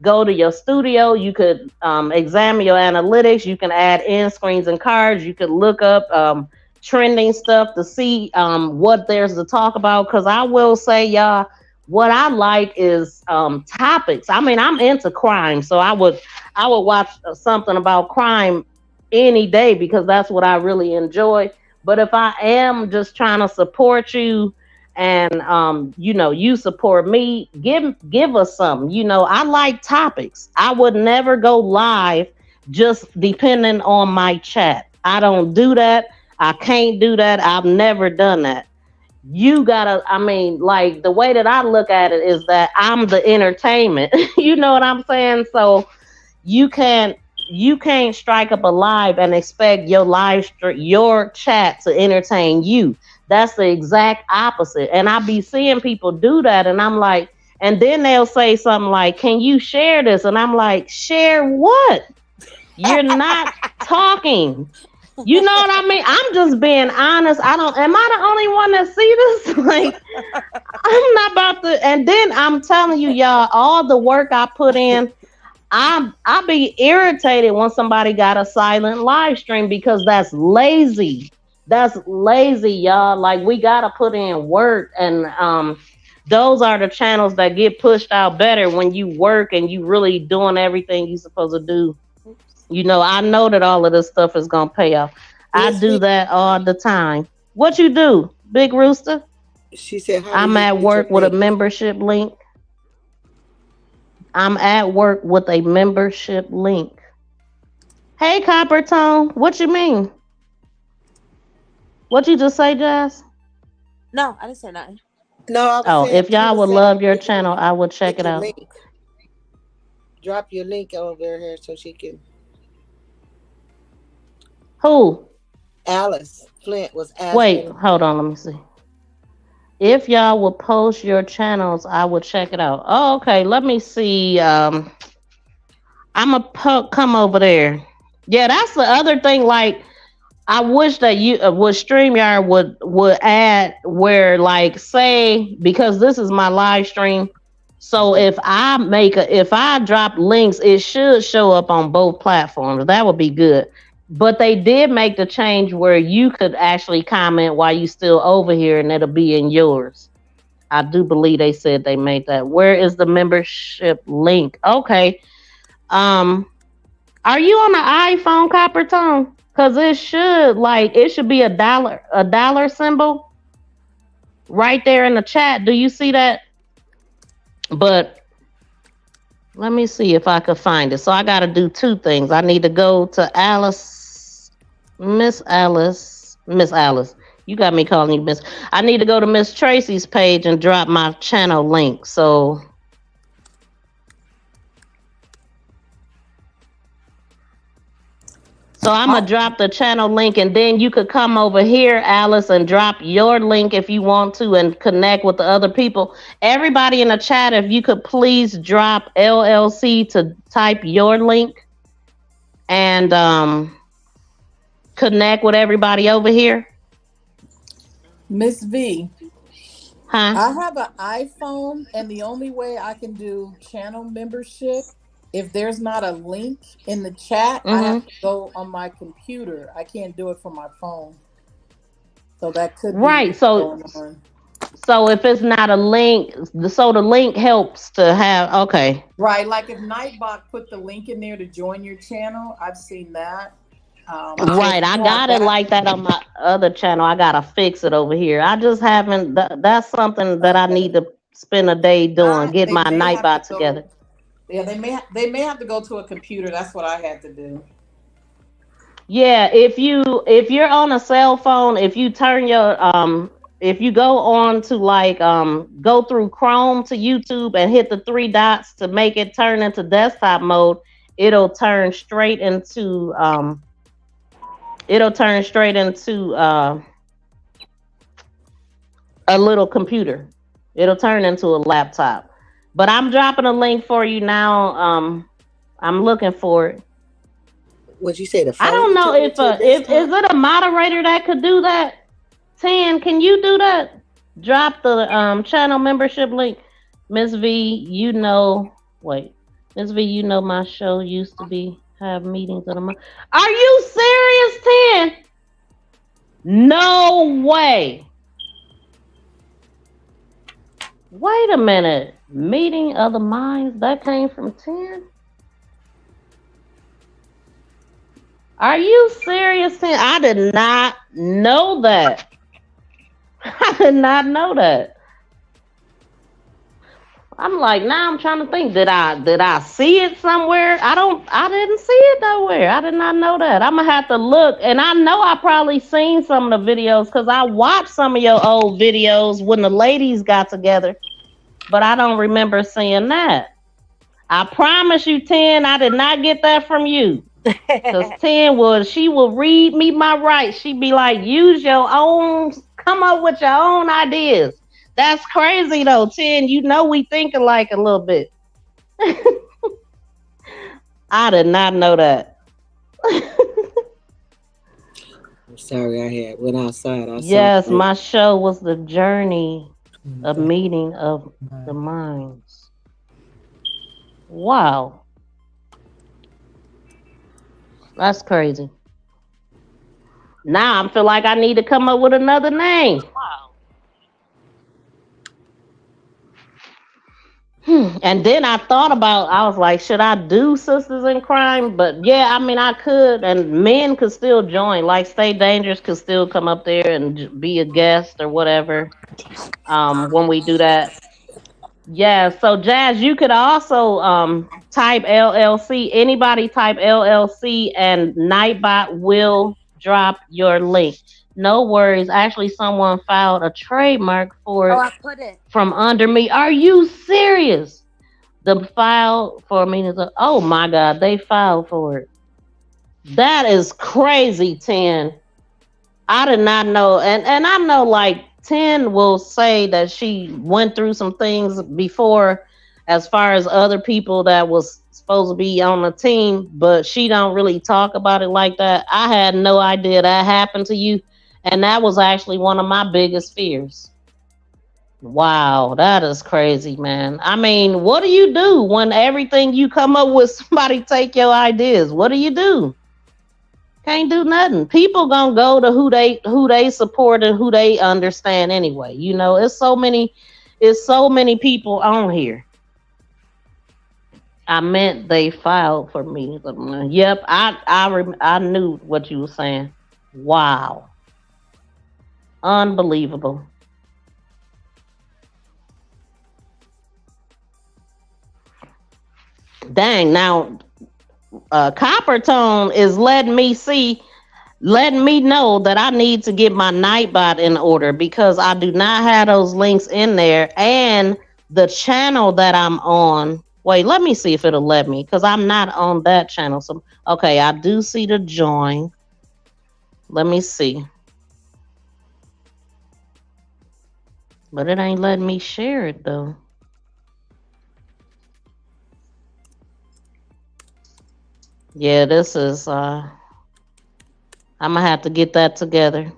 go to your studio. You could examine your analytics. You can add in screens and cards. You could look up trending stuff to see what there's to talk about. Because I will say, y'all, what I like is topics. I mean, I'm into crime, so I would watch something about crime any day, because that's what I really enjoy. But if I am just trying to support you, and you support me, give us something. I like topics. I would never go live just depending on my chat. I don't do that. I can't do that. I've never done that. You gotta, like the way that I look at it is that I'm the entertainment. You know what I'm saying? So you can't strike up a live and expect your chat to entertain you. That's the exact opposite. And I be seeing people do that, and I'm like, and then they'll say something like, can you share this? And I'm like, share what? You're not talking. You know what I mean? I'm just being honest. Am I the only one that see this? Like, I'm not about to, and then I'm telling you, y'all, all the work I put in, I be irritated when somebody got a silent live stream because that's lazy. That's lazy, y'all. Like, we gotta put in work, and those are the channels that get pushed out better when you work and you really doing everything you supposed to do. You know, I know that all of this stuff is gonna pay off. I do that all the time. What you do, Big Rooster? She said, I'm at work with a membership link. I'm at work with a membership link. Hey, Copper Tone, what you mean? What you just say, Jazz? No, I didn't say nothing. No, I was Oh, saying if y'all you would said love your get channel, I would check get it your out. link. Drop your link over here so she can. Who? Alice Flint was asking. Wait, hold on, let me see. If y'all would post your channels, I would check it out. Oh, okay, let me see. I'm gonna come over there. Yeah, that's the other thing. Like, I wish that you with StreamYard would add where, like, say, because this is my live stream. So if I drop links, it should show up on both platforms. That would be good. But they did make the change where you could actually comment while you still over here, and it'll be in yours. I do believe they said they made that. Where is the membership link? Okay. Are you on the iPhone, Copper Tone? Cause it should be a dollar symbol right there in the chat. Do you see that? But let me see if I could find it. So I got to do two things. I need to go to Miss Alice. You got me calling you Miss. I need to go to Miss Tracy's page and drop my channel link. So I'm going to drop the channel link, and then you could come over here, Alice, and drop your link if you want to and connect with the other people. Everybody in the chat, if you could please drop LLC to type your link and connect with everybody over here. Miss V, Huh? I have an iPhone, and the only way I can do channel membership, if there's not a link in the chat, I have to go on my computer. I can't do it from my phone. So that could be right. So if it's not a link, so the link helps to have, okay. Right. Like if Nightbot put the link in there to join your channel, I've seen that. Right. I got it like that on my other channel. I got to fix it over here. I just haven't, that's something that I need to spend a day doing, get my Nightbot together. Yeah, they may have to go to a computer. That's what I had to do. Yeah, if you're on a cell phone, if you turn your if you go on to go through Chrome to YouTube and hit the three dots to make it turn into desktop mode, it'll turn straight into a little computer. It'll turn into a laptop. But I'm dropping a link for you now. I'm looking for it. What'd you say? I don't know if is it a moderator that could do that? 10, can you do that? Drop the channel membership link. Miss V, Miss V, you know my show used to have meetings of the month. Are you serious, 10? No way. Wait a minute. Meeting of the minds, that came from 10? Are you serious, 10? I did not know that. I did not know that. I'm like, now I'm trying to think. Did I see it somewhere? I didn't see it nowhere. I did not know that. I'm gonna have to look. And I know I probably seen some of the videos because I watched some of your old videos when the ladies got together. But I don't remember seeing that. I promise you, 10, I did not get that from you. Because 10 she will read me my rights. She'd be like, use your own, come up with your own ideas. That's crazy though, 10. You know we think alike a little bit. I did not know that. Sorry, I had went outside. I saw. Yes, my show was the journey of Okay. meeting of the minds. Wow, that's crazy. Now I feel like I need to come up with another name. And then I thought about, I was like, should I do Sisters in Crime? But yeah, I mean, I could, and men could still join. Like, Stay Dangerous could still come up there and be a guest or whatever. When we do that, yeah. So Jazz, you could also type LLC. Anybody type LLC, and Nightbot will drop your link. No worries. Actually, someone filed a trademark for Oh, it I put it. from under me. Are you serious? The file for me is oh my god, they filed for it. That is crazy, 10. I did not know, and I know like 10 will say that she went through some things before as far as other people that was supposed to be on the team, but she don't really talk about it like that. I had no idea that happened to you, and that was actually one of my biggest fears. Wow, that is crazy, man. I mean, what do you do when everything you come up with, somebody take your ideas? What do you do? Can't do nothing. People gonna go to who they support and who they understand anyway. You know, it's so many people on here. I meant they filed for me. Yep, I knew what you were saying. Wow, unbelievable. Dang, now Copper Tone is letting me know that I need to get my Nightbot in order because I do not have those links in there, and the channel that I'm on. Wait, let me see if it'll let me, because I'm not on that channel. So okay, I do see the join. Let me see. But it ain't letting me share it though. Yeah, this is I'm gonna have to get that together.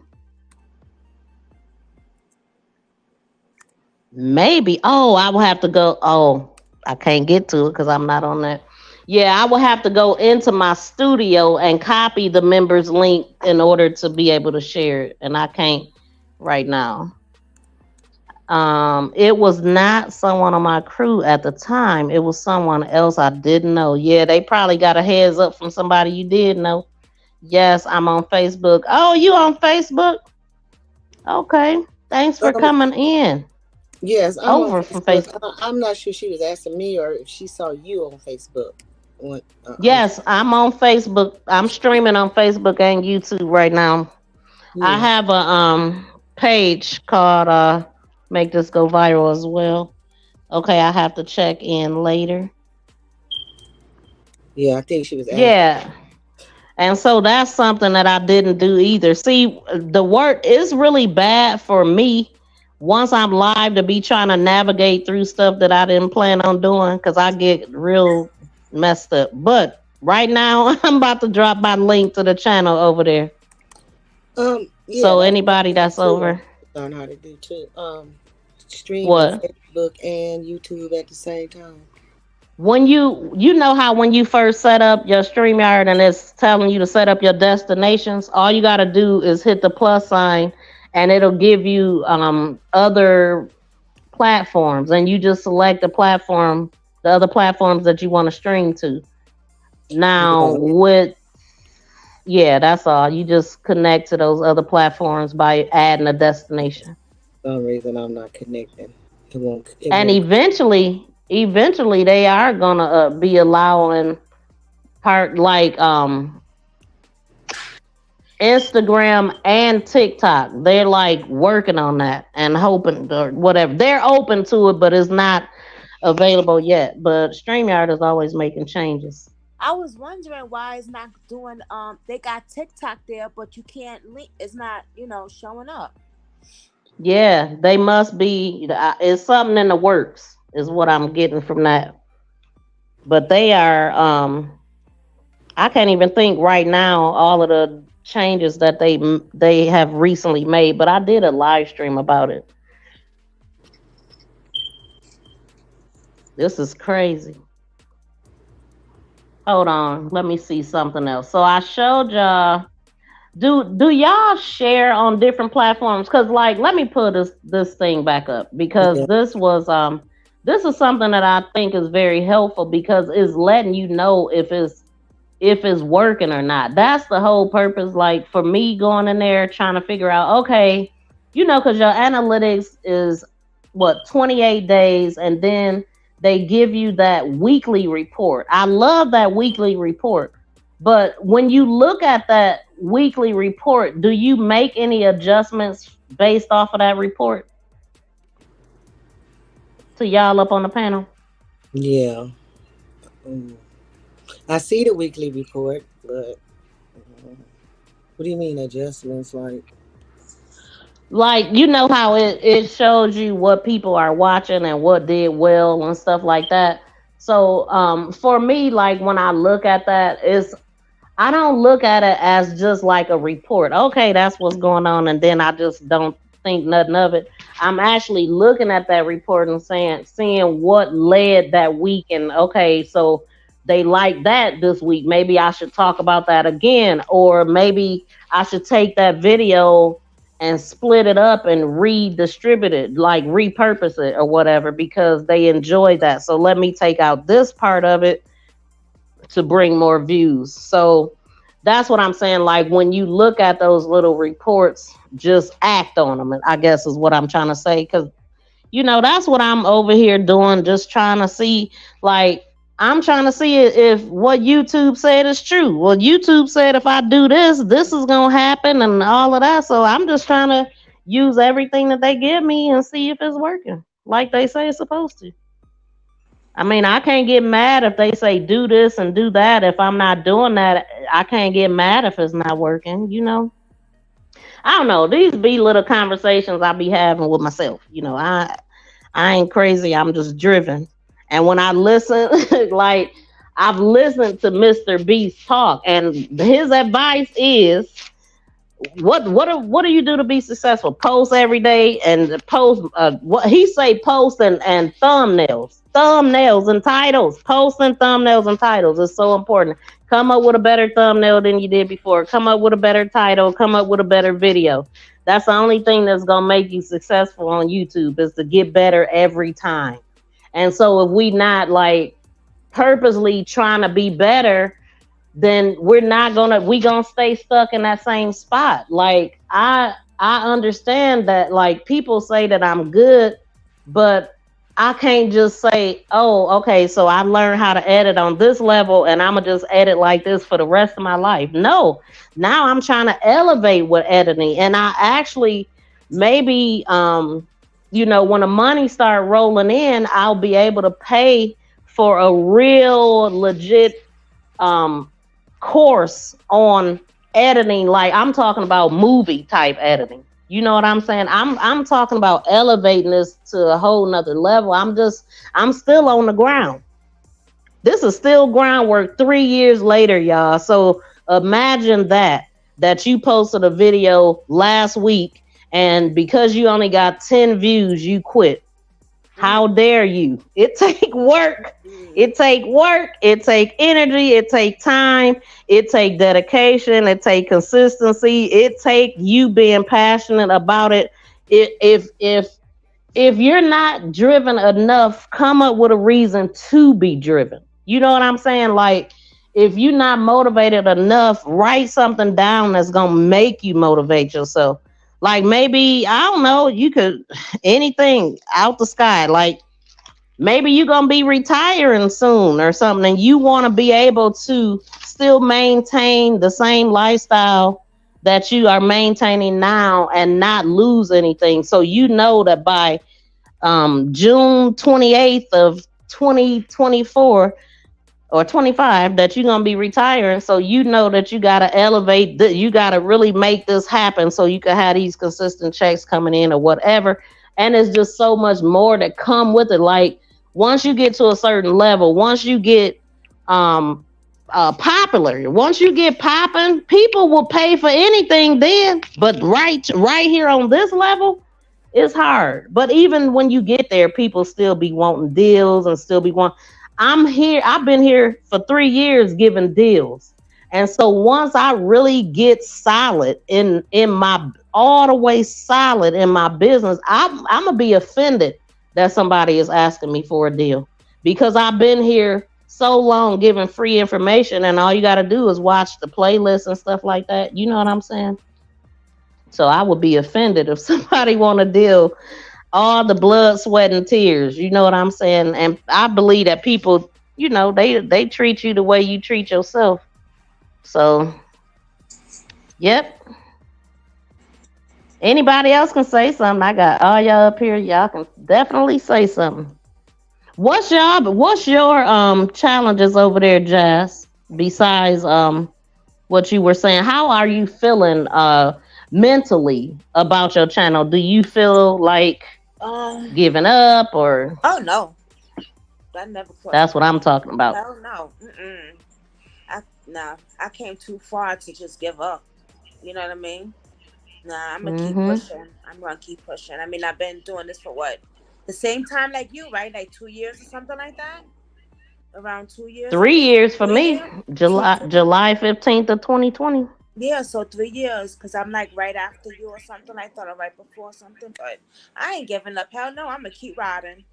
Maybe. Oh, I will have to go. Oh, I can't get to it because I'm not on that. Yeah, I will have to go into my studio and copy the members link in order to be able to share it. And I can't right now. It was not someone on my crew at the time. It was someone else I didn't know. Yeah, they probably got a heads up from somebody you did know. Yes, I'm on Facebook. Oh, you on Facebook? Okay. Thanks for coming in. Yes, I'm over from Facebook. I'm not sure she was asking me or if she saw you on Facebook. Yes, I'm on Facebook. I'm streaming on Facebook and YouTube right now. Yeah. I have a page called Make This Go Viral as well. Okay, I have to check in later. Yeah, I think she was asking. Yeah. And so that's something that I didn't do either. See, the work is really bad for me once I'm live to be trying to navigate through stuff that I didn't plan on doing because I get real messed up. But right now, I'm about to drop my link to the channel over there. Yeah, so anybody that's over. Learn how to do too. Stream what? On Facebook and YouTube at the same time. When you know how when you first set up your StreamYard and it's telling you to set up your destinations, all you got to do is hit the plus sign and it'll give you other platforms, and you just select the other platforms that you want to stream to. Now that's all. You just connect to those other platforms by adding a destination. For some reason I'm not connecting. It won't. Eventually they are gonna be allowing part like Instagram and TikTok. They're like working on that and hoping or whatever. They're open to it, but it's not available yet. But StreamYard is always making changes. I was wondering why it's not doing. They got TikTok there, but you can't link. It's not, showing up. Yeah, they must be. It's something in the works, is what I'm getting from that. But they are. I can't even think right now all of the changes that they have recently made. But I did a live stream about it. This is crazy. Hold on, let me see something else. So I showed y'all. Do y'all share on different platforms? Cause like, let me pull this thing back up because Yeah. this is something that I think is very helpful because it's letting you know if it's working or not. That's the whole purpose. Like for me going in there trying to figure out, okay, cause your analytics is what 28 days, and then they give you that weekly report. I love that weekly report. But when you look at that weekly report, do you make any adjustments based off of that report? To y'all up on the panel? Yeah. I see the weekly report, but what do you mean adjustments? Like, you know how it shows you what people are watching and what did well and stuff like that. So for me, like when I look at that, I don't look at it as just like a report. Okay, that's what's going on, and then I just don't think nothing of it. I'm actually looking at that report and seeing what led that week, and okay, so they like that this week. Maybe I should talk about that again, or maybe I should take that video and split it up and redistribute it, like repurpose it or whatever, because they enjoy that. So let me take out this part of it to bring more views. So that's what I'm saying. Like when you look at those little reports, just act on them, I guess is what I'm trying to say. Because, that's what I'm over here doing, just trying to see, like, I'm trying to see if what YouTube said is true. Well, YouTube said if I do this, this is going to happen and all of that. So I'm just trying to use everything that they give me and see if it's working like they say it's supposed to. I mean, I can't get mad if they say do this and do that. If I'm not doing that, I can't get mad if it's not working, I don't know. These be little conversations I be having with myself. I ain't crazy. I'm just driven. And when I listen, like I've listened to Mr. Beast talk, and his advice is, what do you do to be successful? Post every day and post what he say, post and thumbnails and titles. Posting thumbnails and titles is so important. Come up with a better thumbnail than you did before. Come up with a better title. Come up with a better video. That's the only thing that's gonna make you successful on YouTube, is to get better every time. And so if we not like purposely trying to be better, then we gonna stay stuck in that same spot. Like I understand that like people say that I'm good, but I can't just say, oh, okay, so I learned how to edit on this level and I'm gonna just edit like this for the rest of my life. No, now I'm trying to elevate with editing, and I actually maybe when the money start rolling in, I'll be able to pay for a real legit course on editing. Like I'm talking about movie type editing. You know what I'm saying? I'm talking about elevating this to a whole nother level. I'm still on the ground. This is still groundwork 3 years later, y'all. So imagine that you posted a video last week, and because you only got 10 views, you quit. How dare you? It take work. It take work. It take energy. It take time. It take dedication. It take consistency. It take you being passionate about it. If you're not driven enough, come up with a reason to be driven. You know what I'm saying? Like, if you're not motivated enough, write something down that's gonna make you motivate yourself. Like maybe, I don't know, you could, anything out the sky. Like maybe you're going to be retiring soon or something, and you want to be able to still maintain the same lifestyle that you are maintaining now and not lose anything. So you know that by June 28th of 2024 or 25 that you're going to be retiring. So you know that you got to elevate, you got to really make this happen so you can have these consistent checks coming in or whatever. And it's just so much more that come with it. Like once you get to a certain level, once you get popular. Once you get popping, people will pay for anything then. But right here on this level, it's hard. But even when you get there, people still be wanting deals and still be wanting. I've been here for 3 years giving deals. And so once I really get solid in my all the way solid in my business, I'm gonna be offended that somebody is asking me for a deal because I've been here so long giving free information, and all you got to do is watch the playlist and stuff like that. You know what I'm saying? So I would be offended if somebody want to deal all the blood, sweat, and tears. You know what I'm saying? And I believe that people, you know, they treat you the way you treat yourself. So, yep. Anybody else can say something. I got all y'all up here. Y'all can definitely say something. What's your challenges over there, Jazz? Besides what you were saying, how are you feeling mentally about your channel? Do you feel like giving up or? Oh no, that never. That's what I'm talking about. Hell no. I came too far to just give up. You know what I mean? Nah, I'm gonna keep pushing. I'm gonna keep pushing. I mean, I've been doing this for what? The same time like you, right? Like 2 years or something like that? Around 2 years? 3 years for me. July 15th of 2020. Yeah, so 3 years, because I'm like right after you or something like that, or right before something. But I ain't giving up. Hell no, I'm gonna keep riding.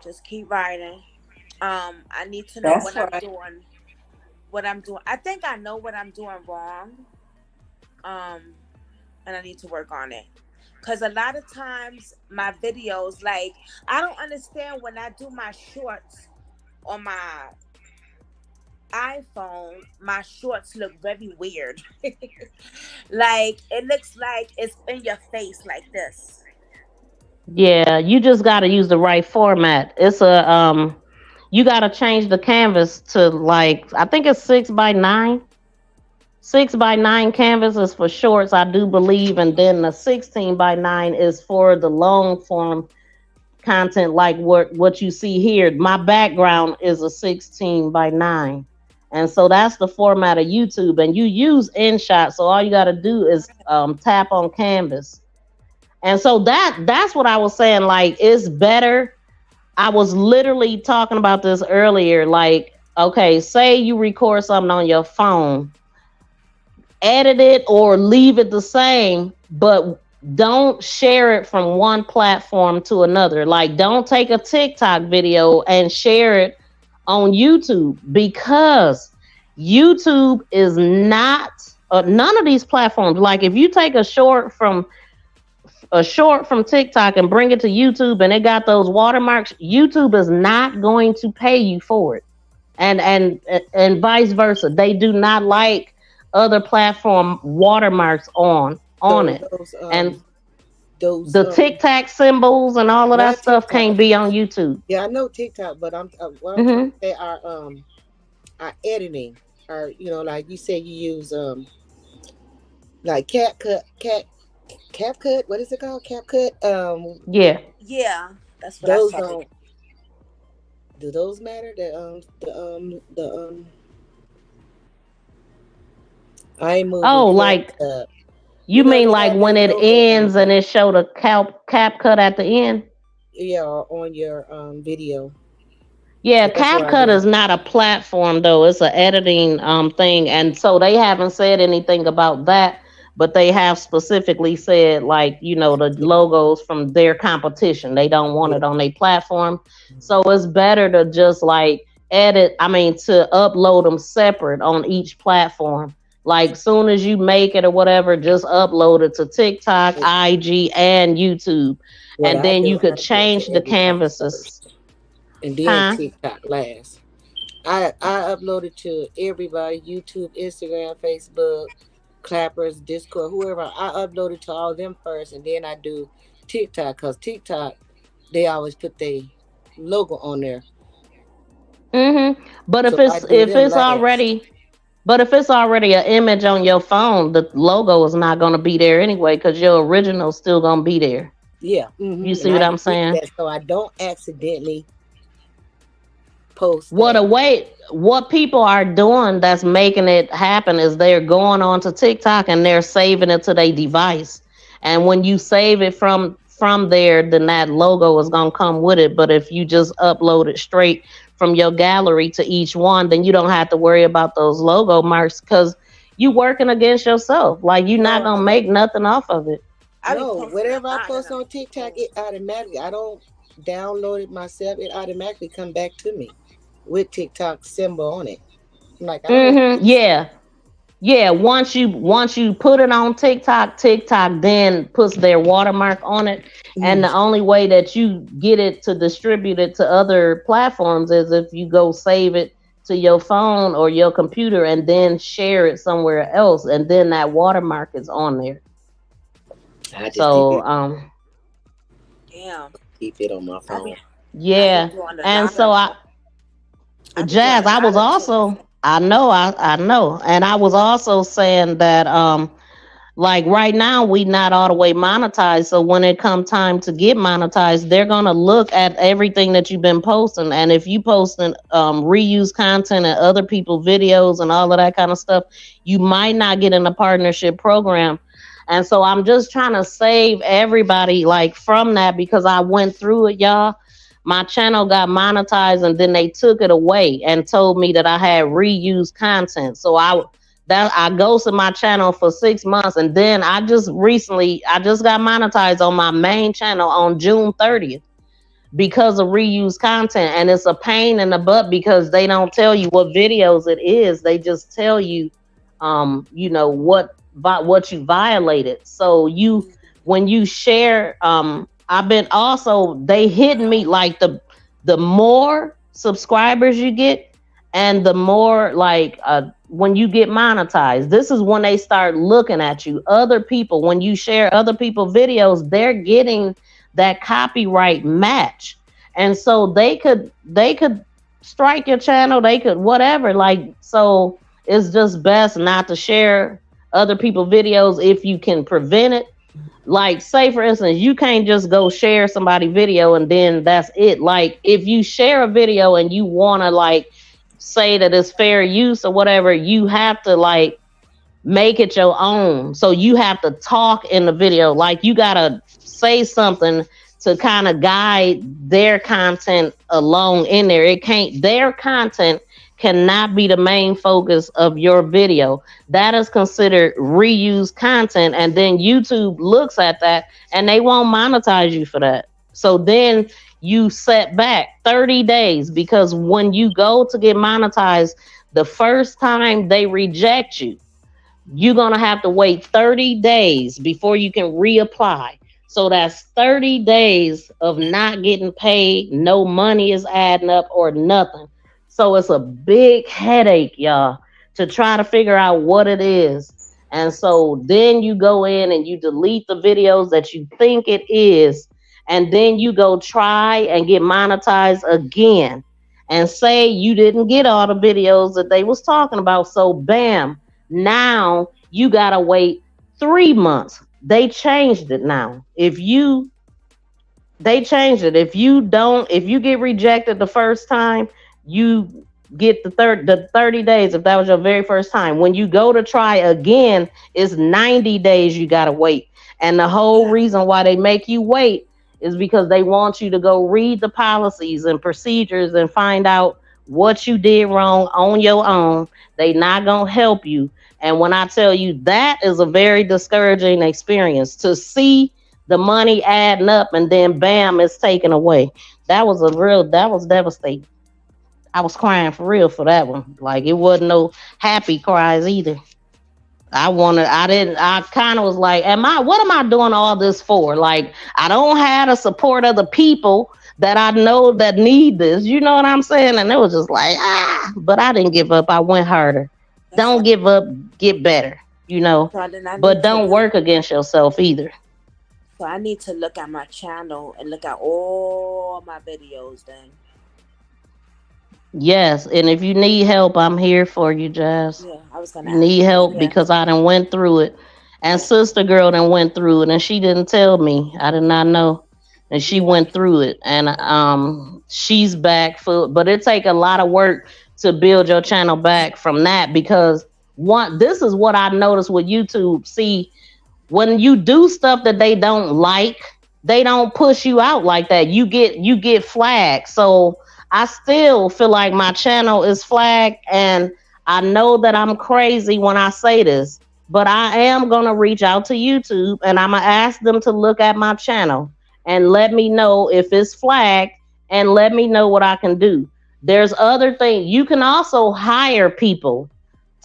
Just keep riding. I need to know I'm doing. What I'm doing. I think I know what I'm doing wrong. And I need to work on it. Because a lot of times my videos, like, I don't understand when I do my shorts on my iPhone, my shorts look very weird. Like, it looks like it's in your face like this. Yeah, you just got to use the right format. It's you got to change the canvas to like, I think it's 6x9. 6x9 canvas is for shorts, I do believe, and then the 16x9 is for the long form content, like what you see here. My background is a 16x9, and so that's the format of YouTube. And you use InShot, so all you got to do is tap on canvas. And so that's what I was saying. Like, it's better. I was literally talking about this earlier. Like, okay, say you record something on your phone. Edit it or leave it the same, but don't share it from one platform to another. Like, don't take a TikTok video and share it on YouTube, because YouTube is not none of these platforms. Like, if you take a short from TikTok and bring it to YouTube and it got those watermarks, YouTube is not going to pay you for it, and vice versa. They do not like other platform watermarks on it, and the TikTok symbols and all of that stuff can't be on YouTube. Yeah, I know TikTok, but what I'm trying to say are editing, or like you say, you use like CapCut. What is it called? CapCut. Yeah, that's what those I started. Do those matter? I ain't moving. Oh, like you mean like when it ends and it showed a CapCut at the end? Yeah, on your video. Yeah, CapCut is not a platform though. It's an editing thing, and so they haven't said anything about that, but they have specifically said, like, the logos from their competition, they don't want it on their platform. So it's better to just to upload them separate on each platform. Like, soon as you make it or whatever, just upload it to TikTok, IG, and YouTube. And then you could change the canvases. And then TikTok last. I uploaded to everybody: YouTube, Instagram, Facebook, Clappers, Discord, whoever. I uploaded to all them first, and then I do TikTok, because TikTok, they always put their logo on there. But if it's already an image on your phone, the logo is not going to be there anyway, because your original is still going to be there. Yeah. You see what I'm saying? So I don't accidentally post what people are doing that's making it happen is they're going on to TikTok and they're saving it to their device. And when you save it from there, then that logo is gonna come with it. But if you just upload it straight from your gallery to each one, then you don't have to worry about those logo marks because you working against yourself. Like you're not gonna make nothing off of it. No, whatever I post on TikTok, it automatically. I don't download it myself. It automatically come back to me with TikTok symbol on it. I'm like, yeah. Once you put it on TikTok then puts their watermark on it. And the only way that you get it to distribute it to other platforms is if you go save it to your phone or your computer and then share it somewhere else, and then that watermark is on there. So keep it on my phone. Yeah. And so Jazz, I was also I know. And I was also saying that like right now we not all the way monetized. So when it come time to get monetized, they're gonna look at everything that you've been posting. And if you posting reuse content and other people's videos and all of that kind of stuff, you might not get in a partnership program. And so I'm just trying to save everybody like from that, because I went through it, y'all. My channel got monetized and then they took it away and told me that I had reused content. So I ghosted my channel for 6 months, and then I just got monetized on my main channel on June 30th because of reused content. And it's a pain in the butt because they don't tell you what videos it is. They just tell you, you know, what you violated. So when you share, they hidden me like the more subscribers you get and the more like when you get monetized, this is when they start looking at you. Other people, when you share other people's videos, they're getting that copyright match. And so they could strike your channel, they could whatever. Like, so it's just best not to share other people's videos if you can prevent it. Like, say for instance, you can't just go share somebody's video and then that's it. Like, if you share a video and you want to like say that it's fair use or whatever, you have to like make it your own. So you have to talk in the video, like you gotta say something to kind of guide their content along in there. Their content cannot be the main focus of your video. That is considered reused content, and then YouTube looks at that and they won't monetize you for that. So then you set back 30 days, because when you go to get monetized, the first time they reject you, you're gonna have to wait 30 days before you can reapply. So that's 30 days of not getting paid, no money is adding up or nothing. So it's a big headache, y'all, to try to figure out what it is. And so then you go in and you delete the videos that you think it is, and then you go try and get monetized again and say you didn't get all the videos that they was talking about. So bam, now you gotta wait 3 months. They changed it now. They changed it. If you get rejected the first time, you get the 30 days if that was your very first time. When you go to try again, it's 90 days you gotta wait. And the whole reason why they make you wait is because they want you to go read the policies and procedures and find out what you did wrong on your own. They not gonna help you. And when I tell you, that is a very discouraging experience to see the money adding up and then bam, it's taken away. That was devastating. I was crying for real for that one. Like, it wasn't no happy cries either. I kind of was like, what am I doing all this for? Like, I don't have the support of the people that I know that need this. You know what I'm saying? And it was just like, but I didn't give up. I went harder. Don't give up, get better, you know, but don't work against yourself either. So I need to look at my channel and look at all my videos then. Yes, and if you need help, I'm here for you, Jazz. Yeah, I was gonna need help because I done went through it. And Sister Girl done went through it, and she didn't tell me. I did not know. And she went through it. And she's back for, but it take a lot of work to build your channel back from that, because this is what I noticed with YouTube. See, when you do stuff that they don't like, they don't push you out like that. You get flagged. So I still feel like my channel is flagged, and I know that I'm crazy when I say this, but I am gonna reach out to YouTube and I'm gonna ask them to look at my channel and let me know if it's flagged and let me know what I can do. There's other things. You can also hire people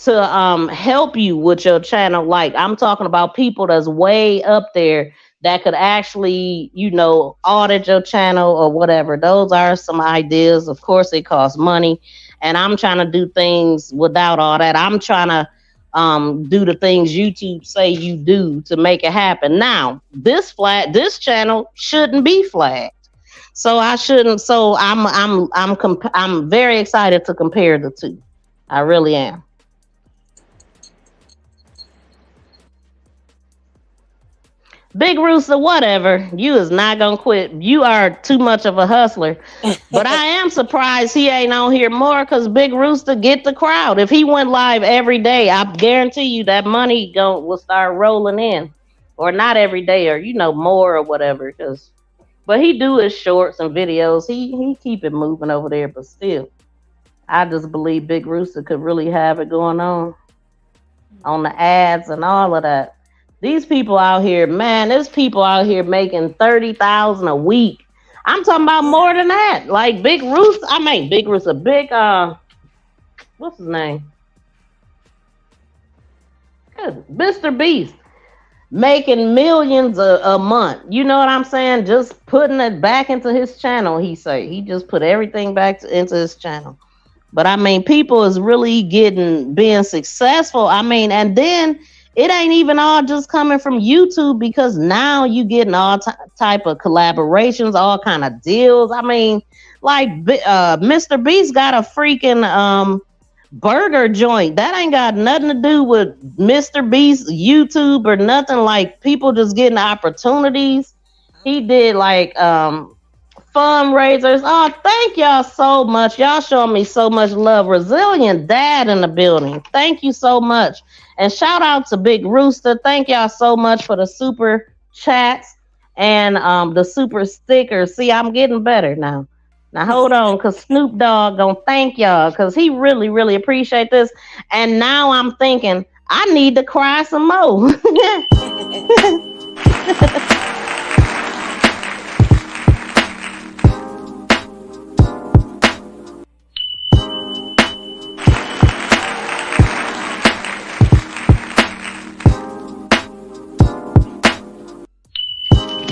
to help you with your channel. Like, I'm talking about people that's way up there that could actually, audit your channel or whatever. Those are some ideas. Of course, it costs money, and I'm trying to do things without all that. I'm trying to do the things YouTube say you do to make it happen. Now, this channel shouldn't be flagged. So I shouldn't. So I'm very excited to compare the two. I really am. Big Rooster, whatever. You is not gonna quit. You are too much of a hustler. But I am surprised he ain't on here more, because Big Rooster get the crowd. If he went live every day, I guarantee you that money will start rolling in. Or not every day, or more or whatever. But he do his shorts and videos. He keep it moving over there. But still, I just believe Big Rooster could really have it going on the ads and all of that. These people out here, man, there's people out here making $30,000 a week. I'm talking about more than that. Like Big Rooster, what's his name? Mr. Beast, making millions a month. You know what I'm saying? Just putting it back into his channel. He just put everything back into his channel. But I mean, people is really being successful. I mean, and then it ain't even all just coming from YouTube, because now you getting all type of collaborations, all kind of deals. I mean, like Mr. Beast got a freaking burger joint that ain't got nothing to do with Mr. Beast YouTube or nothing. Like, people just getting opportunities. He did like fundraisers. Oh, thank y'all so much. Y'all showing me so much love. Resilient Dad in the building. Thank you so much. And shout out to Big Rooster. Thank y'all so much for the super chats and the super stickers. See, I'm getting better now. Now hold on, because Snoop Dogg gonna thank y'all, because he really, really appreciate this. And now I'm thinking I need to cry some more.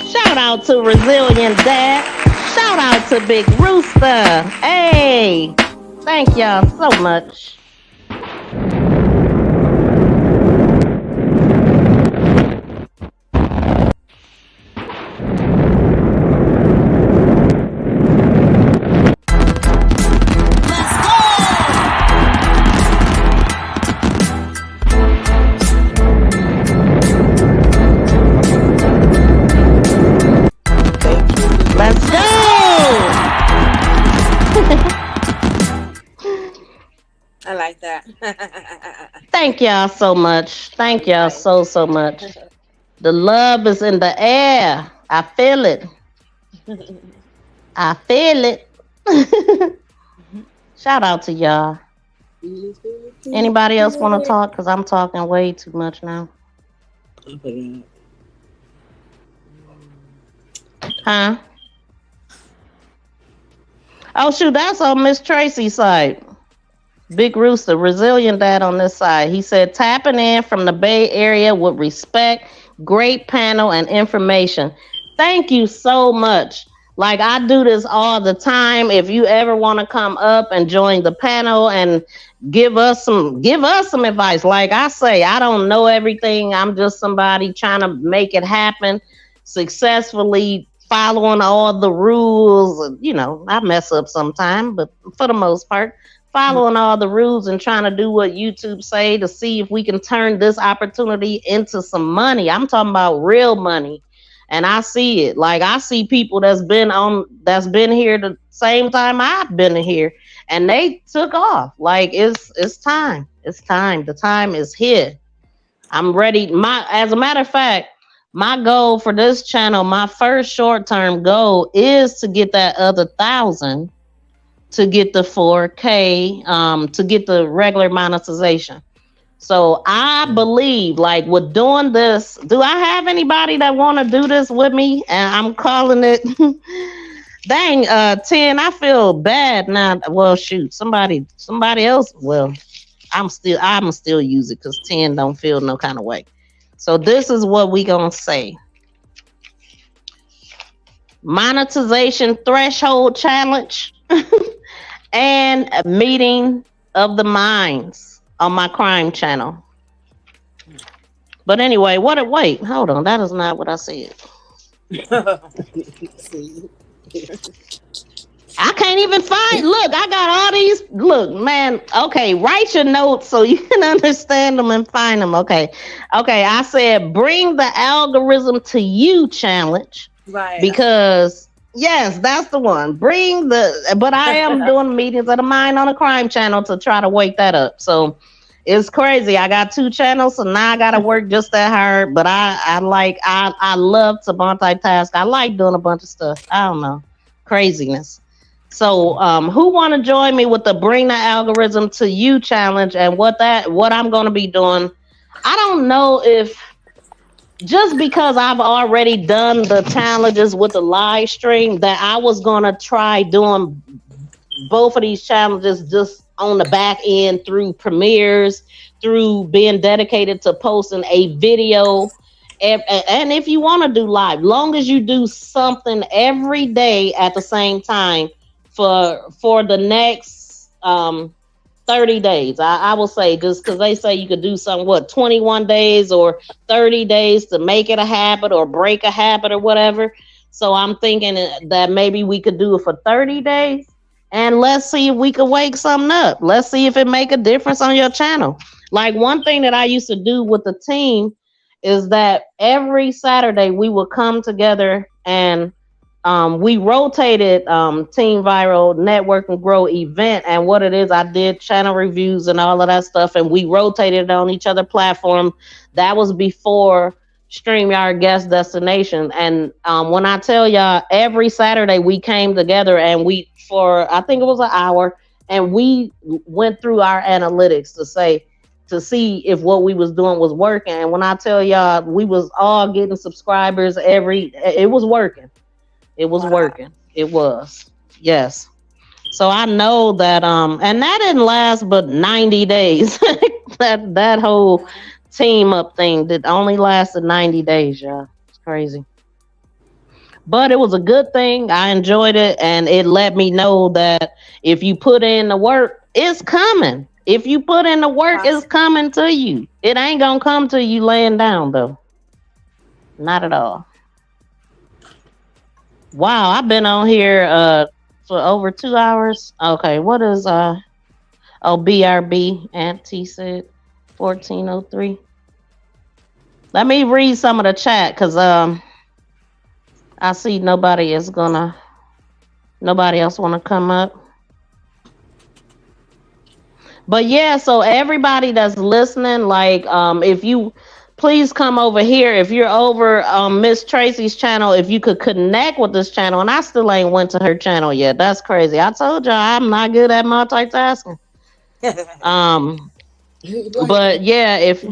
Shout out to Resilient Dad. Shout out to Big Rooster. Hey, thank y'all so much. I like that. Thank y'all so much. Thank y'all so much. The love is in the air. I feel it. I feel it. Shout out to y'all. Anybody else want to talk? Because I'm talking way too much now. Huh? Oh, shoot. That's on Miss Tracy's side. Big Rooster, Resilient Dad on this side. He said, tapping in from the Bay Area with respect, great panel and information. Thank you so much. Like, I do this all the time. If you ever want to come up and join the panel and give us some advice. Like I say, I don't know everything. I'm just somebody trying to make it happen successfully, following all the rules. You know, I mess up sometime, but for the most part, following all the rules and trying to do what YouTube say to see if we can turn this opportunity into some money. I'm talking about real money. And I see it. Like I see people that's been here the same time I've been here, and they took off. Like it's time. It's time. The time is here. I'm ready. As a matter of fact, my goal for this channel, my first short-term goal is to get that other 1,000 to get the 4K, to get the regular monetization. So I believe, like, with doing this, do I have anybody that want to do this with me? And I'm calling it, dang, 10, I feel bad now. Well, shoot, somebody else, well, I'm still use it because 10 don't feel no kind of way. So this is what we gonna say. Monetization threshold challenge and a meeting of the minds on my crime channel. But anyway, wait, hold on. That is not what I said. See? I can't even find. Look, I got all these. Look, man. Okay, write your notes so you can understand them and find them. Okay. I said bring the algorithm to you challenge. Right. Because yes, that's the one. But I am doing meetings of the mind on a crime channel to try to wake that up. So it's crazy. I got 2 channels, so now I gotta work just that hard. But I love to multitask. I like doing a bunch of stuff. I don't know, craziness. So who want to join me with the bring the algorithm to you challenge and what I'm going to be doing? I don't know if just because I've already done the challenges with the live stream that I was going to try doing both of these challenges just on the back end through premieres, through being dedicated to posting a video. And if you want to do live, long as you do something every day at the same time, for the next 30 days, I will say, just because they say you could do something, 21 days or 30 days to make it a habit or break a habit or whatever. So I'm thinking that maybe we could do it for 30 days and let's see if we could wake something up. Let's see if it make a difference on your channel. Like one thing that I used to do with the team is that every Saturday we would come together and we rotated Team Viral Network and Grow event. And what it is, I did channel reviews and all of that stuff. And we rotated it on each other platform. That was before StreamYard Guest Destination. And when I tell y'all, every Saturday we came together and I think it was an hour, and we went through our analytics to see if what we was doing was working. And when I tell y'all, we was all getting subscribers it was working. It was working. It was. Yes. So I know that and that didn't last but 90 days. that whole team up thing that only lasted 90 days, y'all. It's crazy. But it was a good thing. I enjoyed it, and it let me know that if you put in the work, it's coming. If you put in the work, it's coming to you. It ain't gonna come to you laying down though. Not at all. Wow, I've been on here for over 2 hours. Okay, what is BRB Auntie said 1403. Let me read some of the chat because I see nobody else want to come up. But yeah, so everybody that's listening, like if you please come over here. If you're over Miss Tracy's channel, if you could connect with this channel, and I still ain't went to her channel yet. That's crazy. I told y'all I'm not good at multitasking. But yeah, if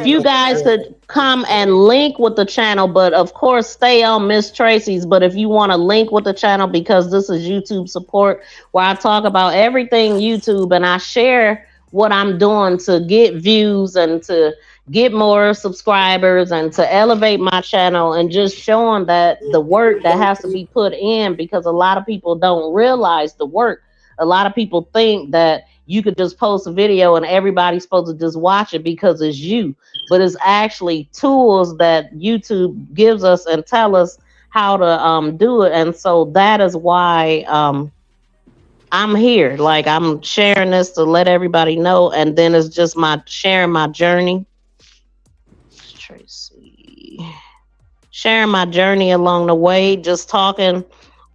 you guys could come and link with the channel, but of course stay on Miss Tracy's. But if you want to link with the channel, because this is YouTube support where I talk about everything YouTube and I share what I'm doing to get views and to get more subscribers and to elevate my channel, and just showing that the work that has to be put in, because a lot of people don't realize the work. A lot of people think that you could just post a video and everybody's supposed to just watch it because it's you, but it's actually tools that YouTube gives us and tell us how to do it. And so that is why I'm here. Like, I'm sharing this to let everybody know, and then it's just sharing my journey. Tracy. see. Sharing my journey along the way, just talking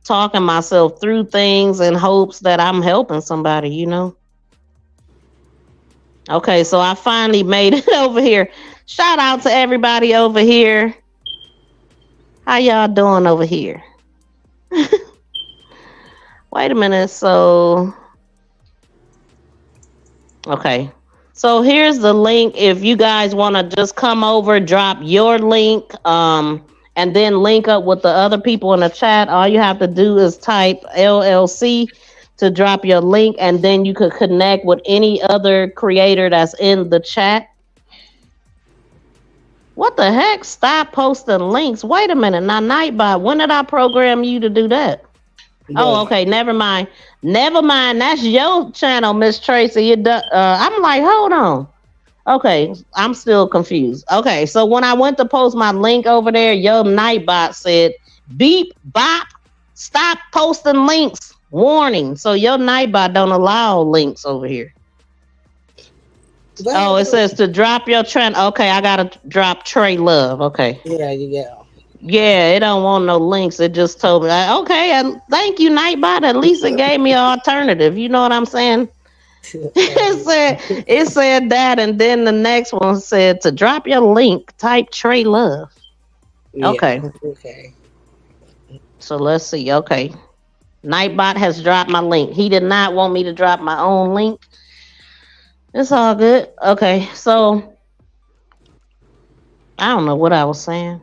myself through things in hopes that I'm helping somebody, you know. Okay, so I finally made it over here. Shout out to everybody over here. How y'all doing over here? Wait a minute. So, okay. So here's the link. If you guys want to just come over, drop your link, and then link up with the other people in the chat. All you have to do is type LLC to drop your link, and then you could connect with any other creator that's in the chat. What the heck? Stop posting links. Wait a minute. Now, Nightbot, when did I program you to do that? Yeah. Oh, okay. Never mind. That's your channel, Miss Tracy. I'm like, hold on. Okay. I'm still confused. Okay. So when I went to post my link over there, your Nightbot said, beep, bop, stop posting links. Warning. So your Nightbot don't allow links over here. Oh, it says to drop your trend. Okay, I gotta drop Trey Love. Okay. Yeah, you go. Yeah, it don't want no links. It just told me. Okay, and thank you, Nightbot. At least it gave me an alternative. You know what I'm saying? it said that, and then the next one said to drop your link. Type Trey Love. Yeah, okay. Okay. So let's see. Okay, Nightbot has dropped my link. He did not want me to drop my own link. It's all good. Okay, so I don't know what I was saying.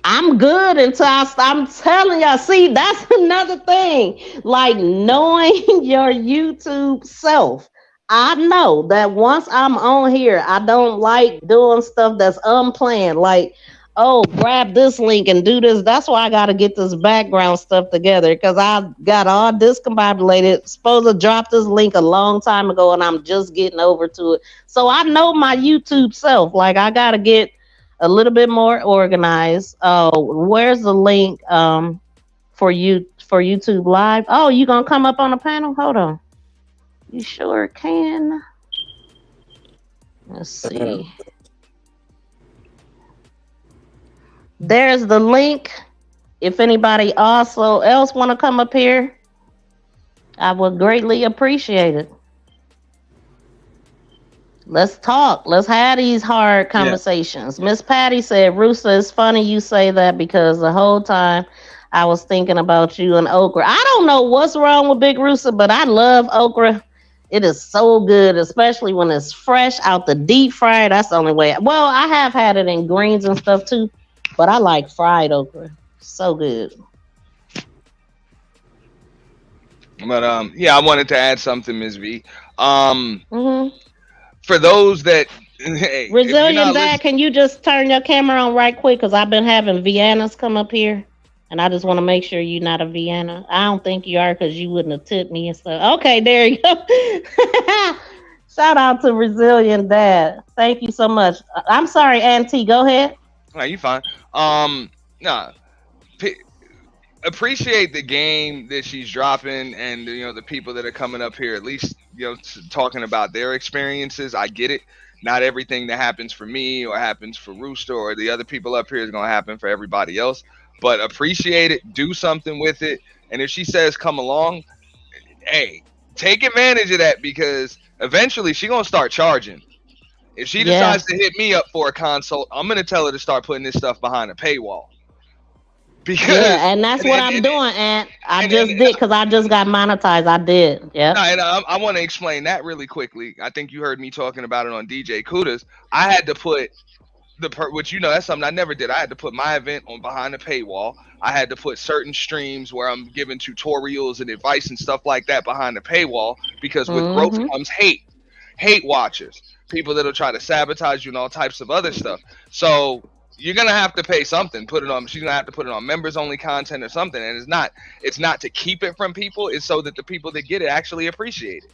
I'm good until I'm telling y'all. See, that's another thing. Like knowing your YouTube self. I know that once I'm on here, I don't like doing stuff that's unplanned. Like, oh, grab this link and do this. That's why I got to get this background stuff together because I got all discombobulated. Supposed to drop this link a long time ago and I'm just getting over to it. So I know my YouTube self. Like I got to get a little bit more organized. Oh, where's the link for YouTube Live? Oh, you going to come up on the panel? Hold on. You sure can. Let's see. There's the link. If anybody also else want to come up here, I would greatly appreciate it. Let's talk. Let's have these hard conversations. Miss Patty said, Rooster, it's funny you say that because the whole time I was thinking about you and okra. I don't know what's wrong with Big Rooster, but I love okra. It is so good, especially when it's fresh out the deep fryer. That's the only way. Well, I have had it in greens and stuff too. But I like fried okra. So good. But yeah, I wanted to add something, Ms. V. For those that hey, Resilient Dad, can you just turn your camera on right quick? Because I've been having Viennas come up here. And I just want to make sure you're not a Vienna. I don't think you are because you wouldn't have tipped me and stuff. Okay, there you go. Shout out to Resilient Dad. Thank you so much. I'm sorry, Auntie. Go ahead. No, you fine. Appreciate the game that she's dropping, and you know the people that are coming up here. At least talking about their experiences. I get it. Not everything that happens for me or happens for Rooster or the other people up here is going to happen for everybody else. But appreciate it. Do something with it. And if she says come along, hey, take advantage of that because eventually she's going to start charging. If she decides to hit me up for a consult, I'm going to tell her to start putting this stuff behind a paywall. Because, and that's what I'm doing, Aunt. I just did because I just got monetized. I did. Yeah. And I want to explain that really quickly. I think you heard me talking about it on DJ Kudas. I had to put which that's something I never did. I had to put my event on behind the paywall. I had to put certain streams where I'm giving tutorials and advice and stuff like that behind the paywall because with growth comes hate watchers, people that'll try to sabotage you and all types of other stuff. So you're gonna have to pay something. Put it on. She's gonna have to put it on members only content or something. And it's not to keep it from people. It's so that the people that get it actually appreciate it.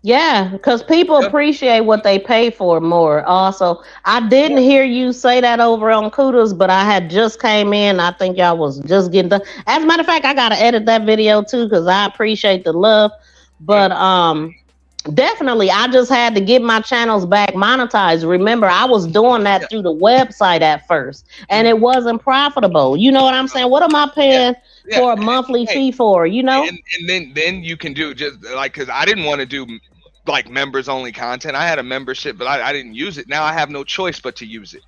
Yeah, because people appreciate what they pay for more. Also, I didn't hear you say that over on Kudos, but I had just came in. I think y'all was just getting done. As a matter of fact, I gotta edit that video too because I appreciate the love. But Definitely. I just had to get my channels back monetized. Remember, I was doing Yeah, that through the website at first, and it wasn't profitable. You know what I'm saying? What am I yeah, paying yeah. for a monthly Hey, fee for? You know? and then you can do just like, because I didn't want to do like members only content. I had a membership, but I didn't use it. Now I have no choice but to use it.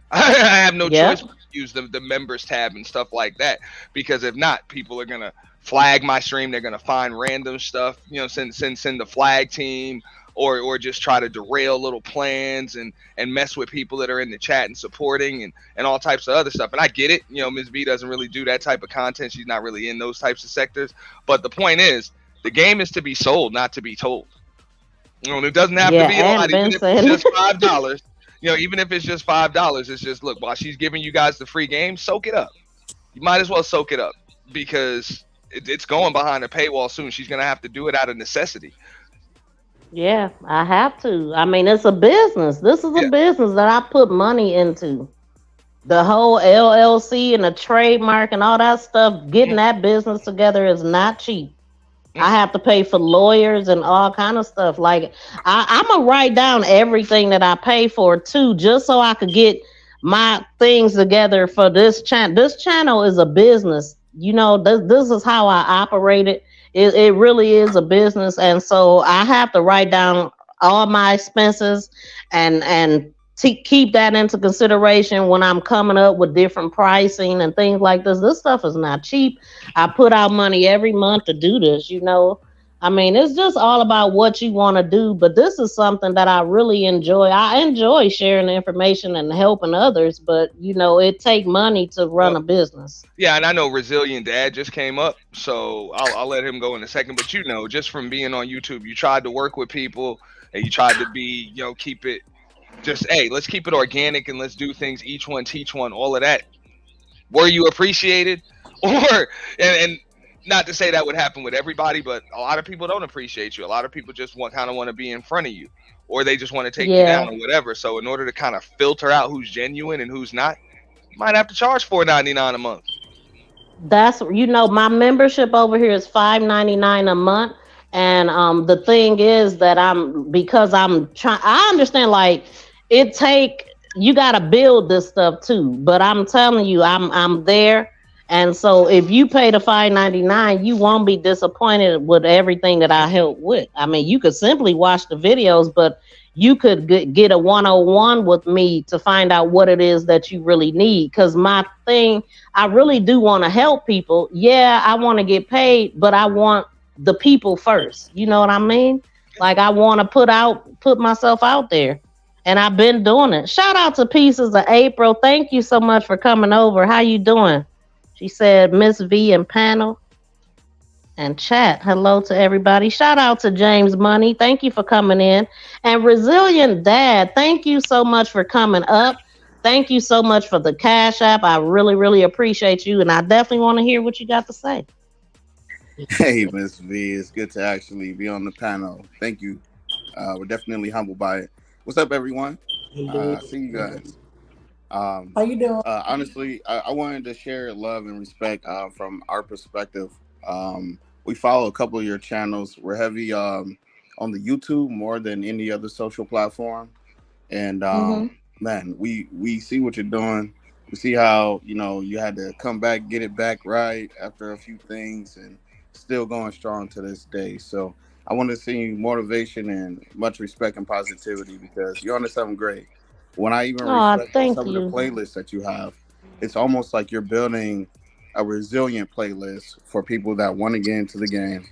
I have no choice Yep. but to use the members tab and stuff like that, because if not, people are gonna flag my stream. They're gonna find random stuff, send the flag team, or just try to derail little plans and mess with people that are in the chat and supporting and all types of other stuff. And I get it. Ms. B doesn't really do that type of content. She's not really in those types of sectors. But the point is, the game is to be sold, not to be told. It doesn't have to Yeah, be a lot, and even been if it's saying just $5. Even if it's just $5, it's just, look, while she's giving you guys the free game, soak it up. You might as well soak it up, because it's going behind a paywall soon. She's gonna have to do it out of necessity. Yeah, I have to. I mean, it's a business. This is a Yeah, business that I put money into. The whole LLC and the trademark and all that stuff, getting mm, that business together is not cheap. I mm, have to pay for lawyers and all kind of stuff. Like I'm gonna write down everything that I pay for too, just so I could get my things together for this channel. This channel is a business. This is how I operate it. It really is a business, and so I have to write down all my expenses and keep that into consideration when I'm coming up with different pricing and things like this. This stuff is not cheap. I put out money every month to do this. I mean, it's just all about what you want to do, but this is something that I really enjoy. I enjoy sharing the information and helping others, but it take money to run well, a business. yeah, and I know Resilient Dad just came up, so I'll let him go in a second. But just from being on YouTube, you tried to work with people, and you tried to be, keep it just, hey, let's keep it organic and let's do things each one teach one, all of that. Were you appreciated? And not to say that would happen with everybody, but a lot of people don't appreciate you. A lot of people just kind of want to be in front of you, or they just want to take you down Yeah, or whatever. So in order to kind of filter out who's genuine and who's not, you might have to charge $4.99 a month. my membership over here is $5.99 a month. And the thing is that because I'm trying, I understand, like, you got to build this stuff too, but I'm telling you, I'm there. And so if you pay the $5.99, you won't be disappointed with everything that I help with. I mean, you could simply watch the videos, but you could get a 101 with me to find out what it is that you really need. Because my thing, I really do want to help people. Yeah, I want to get paid, but I want the people first. You know what I mean? Like, I want to put myself out there. And I've been doing it. Shout out to Pieces of April. Thank you so much for coming over. How you doing? She said, Miss V and panel and chat. Hello to everybody. Shout out to James Money. Thank you for coming in. And Resilient Dad, thank you so much for coming up. Thank you so much for the Cash App. I really, really appreciate you. And I definitely want to hear what you got to say. Hey, Miss V, it's good to actually be on the panel. Thank you. We're definitely humbled by it. What's up, everyone? See you guys. How you doing? Honestly, I wanted to share love and respect from our perspective. We follow a couple of your channels. We're heavy on the YouTube more than any other social platform. And man, we see what you're doing. We see how, you had to come back, get it back right after a few things, and still going strong to this day. So I want to see motivation and much respect and positivity, because you're onto something great. When I even Oh, reflect on thank some of the you. playlists that you have, it's almost like you're building a resilient playlist for people that want to get into the game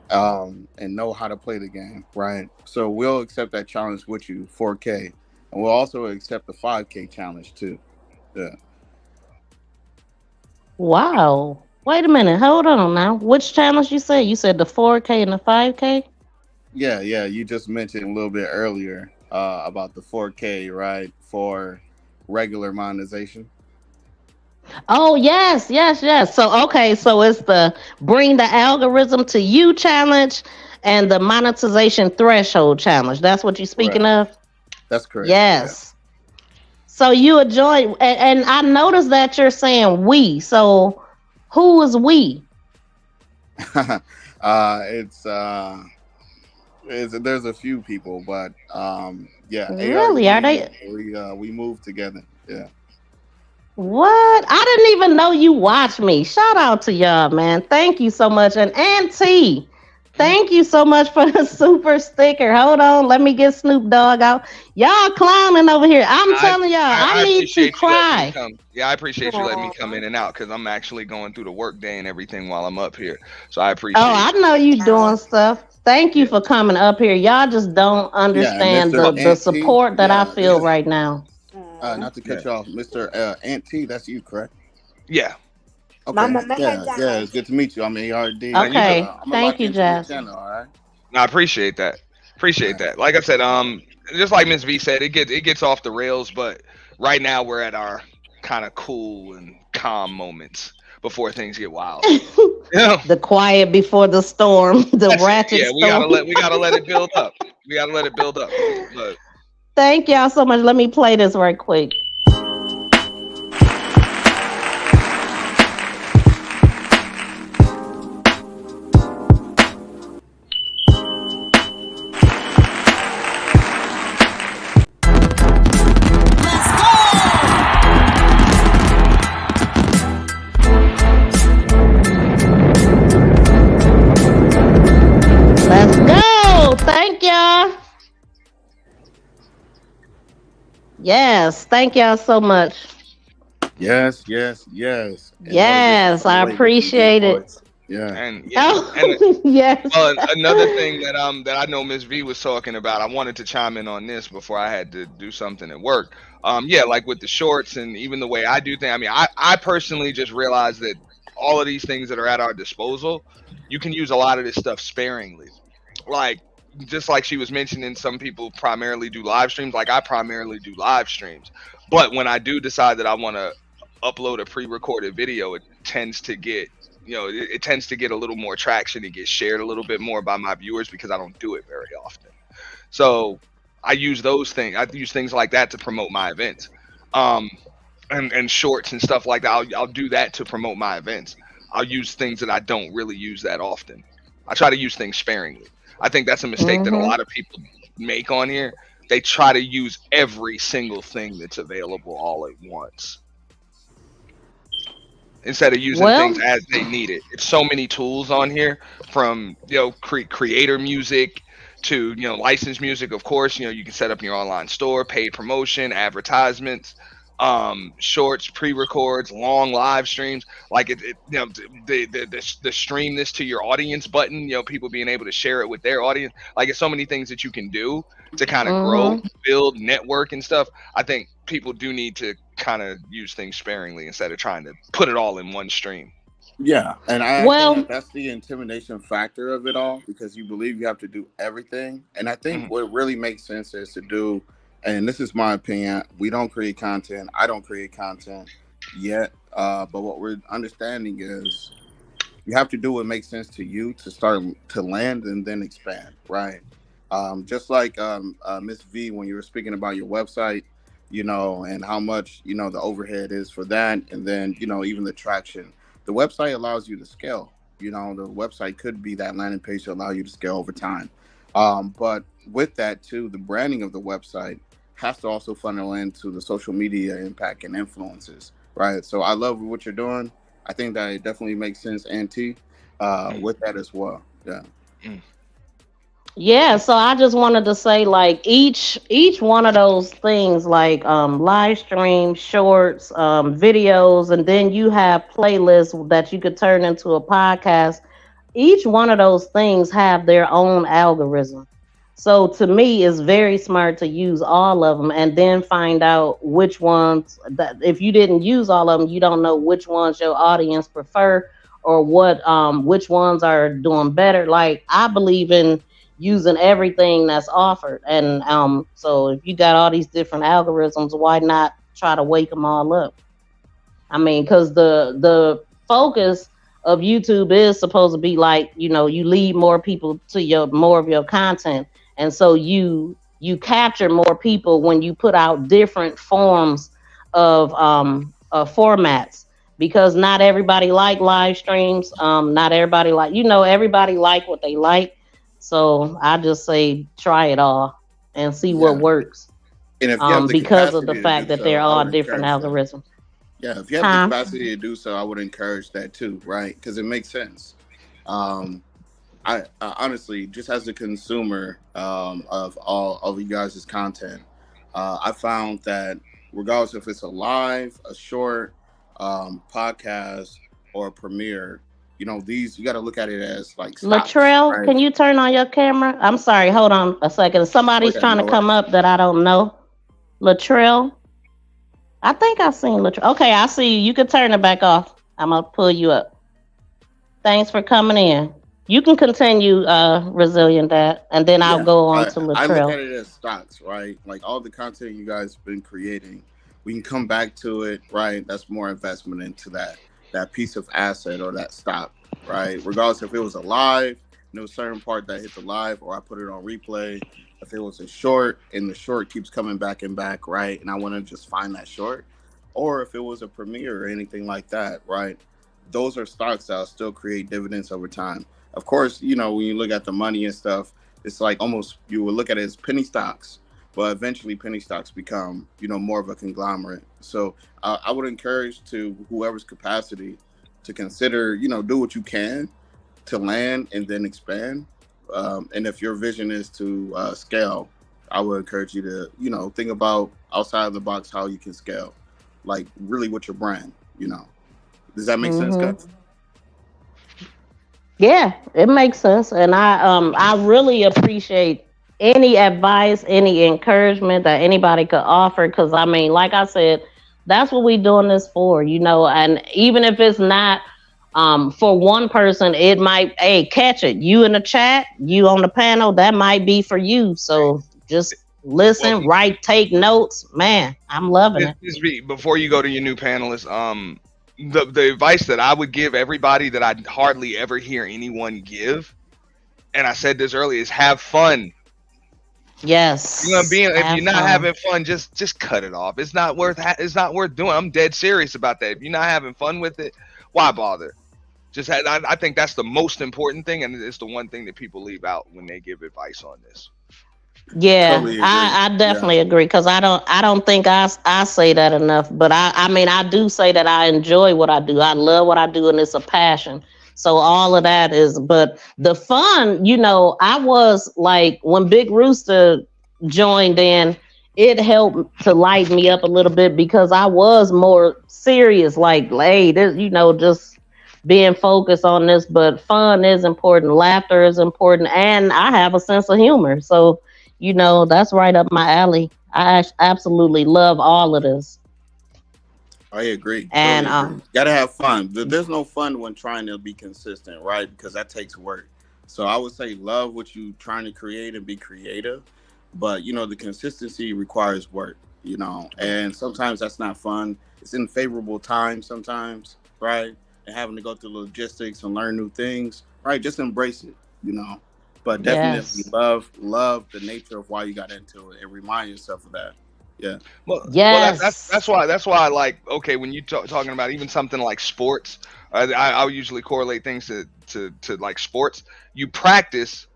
and know how to play the game, right? So we'll accept that challenge with you, 4K, and we'll also accept the 5K challenge too. Yeah. Wow. Wait a minute. Hold on now. Which channels you said? You said the 4K and the 5K? Yeah, you just mentioned a little bit earlier about the 4K, right, for regular monetization. Oh, yes. So, okay. So it's the Bring the Algorithm to You challenge and the Monetization Threshold challenge. That's what you're speaking Correct. of? That's correct. Yes. So you enjoy, and I noticed that you're saying we. So who is we? Yeah. It's There's a few people, but yeah, Really? Are they? we moved together. Yeah. What? I didn't even know you watch me. Shout out to y'all, man. Thank you so much. And Auntie, thank you so much for the super sticker. Hold on, let me get Snoop Dogg out. Y'all clowning over here. I'm telling y'all, I need to appreciate you letting me cry. come. Yeah, I appreciate you letting me come in and out because I'm actually going through the work day and everything while I'm up here. So I Oh, appreciate I you. know you doing stuff. Thank you for coming up here. Y'all just don't Yeah, and understand Mr. the Ant T. support that I Yeah, feel right now. not to Yeah. cut you off, Mr. Ant T. That's you, correct? Yeah. Okay. Mama, make Yeah, it yeah. down. It's good to meet you. I'm ARD. You too. Okay. I'm gonna Thank lock you, into your Jazz. channel. All right. No, I appreciate that. Appreciate that. Like I said, just like Miss V said, it gets off the rails, but right now we're at our kind of cool and calm moments before things get wild. Yeah. The quiet before the storm, the That's it. ratchet Yeah, storm. we gotta let it build up. We gotta let it build up. But Thank y'all so much. Let me play this right quick. Let's go. Thank y'all. Yes, thank y'all so much. Yes, yes, yes. And Yes, I motivation with some deep appreciate it. voice. Yeah. and yeah, and Oh, yes. another thing that I know Miss V was talking about, I wanted to chime in on this before I had to do something at work. Yeah, like with the shorts and even the way I do things. I mean, I personally just realized that all of these things that are at our disposal, you can use a lot of this stuff sparingly. Like just like she was mentioning, some people primarily do live streams. Like I primarily do live streams, but when I do decide that I want to upload a pre-recorded video, it tends to get it tends to get a little more traction. It gets shared a little bit more by my viewers because I don't do it very often. So I use those things. I use things like that to promote my events, um, and shorts and stuff like that. I'll do that to promote my events. I'll use things that I don't really use that often. I try to use things sparingly. I think that's a mistake that a Mm-hmm. lot of people make on here. They try to use every single thing that's available all at once instead of using things Well, as they need it. It's so many tools on here, from creator music to licensed music. Of course, you can set up your online store, paid promotion, advertisements, shorts, pre-records, long live streams. Like the stream this to your audience button. People being able to share it with their audience. Like it's so many things that you can do to kind of grow, mm-hmm. build, network, and stuff. I think people do need to kind of use things sparingly instead of trying to put it all in one stream. Yeah, and I think Well, that's the intimidation factor of it all, because you believe you have to do everything. And I think Mhm. what really makes sense is to do, and this is my opinion, we don't create content. I don't create content yet. But what we're understanding is you have to do what makes sense to you to start to land and then expand, right? Just like Miss V, when you were speaking about your website, and how much, the overhead is for that. And then, even the traction. The website allows you to scale. The website could be that landing page to allow you to scale over time. But with that too, the branding of the website has to also funnel into the social media impact and influences, right? So I love what you're doing. I think that it definitely makes sense, Auntie, Mm. with that as well. Yeah. Mm. yeah, so I just wanted to say, like, each one of those things, like live stream, shorts, videos, and then you have playlists that you could turn into a podcast. Each one of those things have their own algorithm. So to me, it's very smart to use all of them and then find out which ones that, if you didn't use all of them, you don't know which ones your audience prefer, or which ones are doing better. Like, I believe in using everything that's offered. And so if you got all these different algorithms, why not try to wake them all up? I mean, because the focus of YouTube is supposed to be like, you lead more people to more of your content. And so you capture more people when you put out different forms of formats, because not everybody like live streams. Not everybody everybody like what they like. So I just say try it all and see what Yeah. works. And if you have the Because of the capacity to fact do that so, they're I all would different encourage that. algorithms. Yeah, if you have the Huh? capacity to do so, I would encourage that too, right? Because it makes sense. Um, I honestly, just as a consumer of all of you guys' content, I found that regardless if it's a live, a short, podcast, or a premiere, these you got to look at it as like stocks, Latrell, right? can you turn on your camera? I'm sorry, hold on a second. Oh Somebody's yeah, trying to no way. come up that I don't know. Latrell, I think I seen Latrell. Okay, I see you. You can turn it back off. I'm gonna pull you up. Thanks for coming in. You can continue, resilient dad, and then I'll Yeah, go on to I look at Latrell. it as stocks, right? Like all the content you guys been creating, we can come back to it, right? That's more investment into that piece of asset or that stock, right? Regardless if it was a live, certain part that hits a live, or I put it on replay. If it was a short and the short keeps coming back and back, right? And I want to just find that short, or if it was a premiere or anything like that, right? Those are stocks that'll still create dividends over time. Of course, when you look at the money and stuff, it's like almost you would look at it as penny stocks, but eventually penny stocks become, more of a conglomerate. So I would encourage to whoever's capacity to consider, do what you can to land and then expand. And if your vision is to scale, I would encourage you to, think about outside of the box how you can scale, like really with your brand. Does that make sense, Hmm. guys? Yeah, it makes sense, and I really appreciate any advice, any encouragement that anybody could offer. Because I mean, like I said, that's what we doing this for, And even if it's not for one person, it might catch it. You in the chat, you on the panel, that might be for you. So just Well, listen, write, take notes. Man, I'm loving it. before you go to your new panelists, the advice that I would give everybody that I hardly ever hear anyone give, and I said this earlier, is have fun. Yes, If have you're not fun. having fun, just cut it off. It's not worth doing. I'm dead serious about that. If you're not having fun with it, why bother? I think that's the most important thing, and it's the one thing that people leave out when they give advice on this. Yeah, Totally agree. I Yeah. definitely agree because I don't think I say that enough. But I mean I do say that I enjoy what I do. I love what I do, and it's a passion. So all of that is, but the fun, I was like when Big Rooster joined in, it helped to light me up a little bit because I was more serious, like, hey, this, just being focused on this. But fun is important, laughter is important, and I have a sense of humor. So that's right up my alley. Absolutely love all of this. I agree. And Totally agree. Gotta have fun. There's no fun when trying to be consistent, right? Because that takes work. So I would say love what you trying to create and be creative. But the consistency requires work, and sometimes that's not fun. It's in favorable times sometimes, right? And having to go through logistics and learn new things, right? Just embrace it. But definitely yes, love the nature of why you got into it and remind yourself of that. Yeah. Well, yes, that's why I like, okay, when you talking about even something like sports, I'll usually correlate things to like sports. You practice,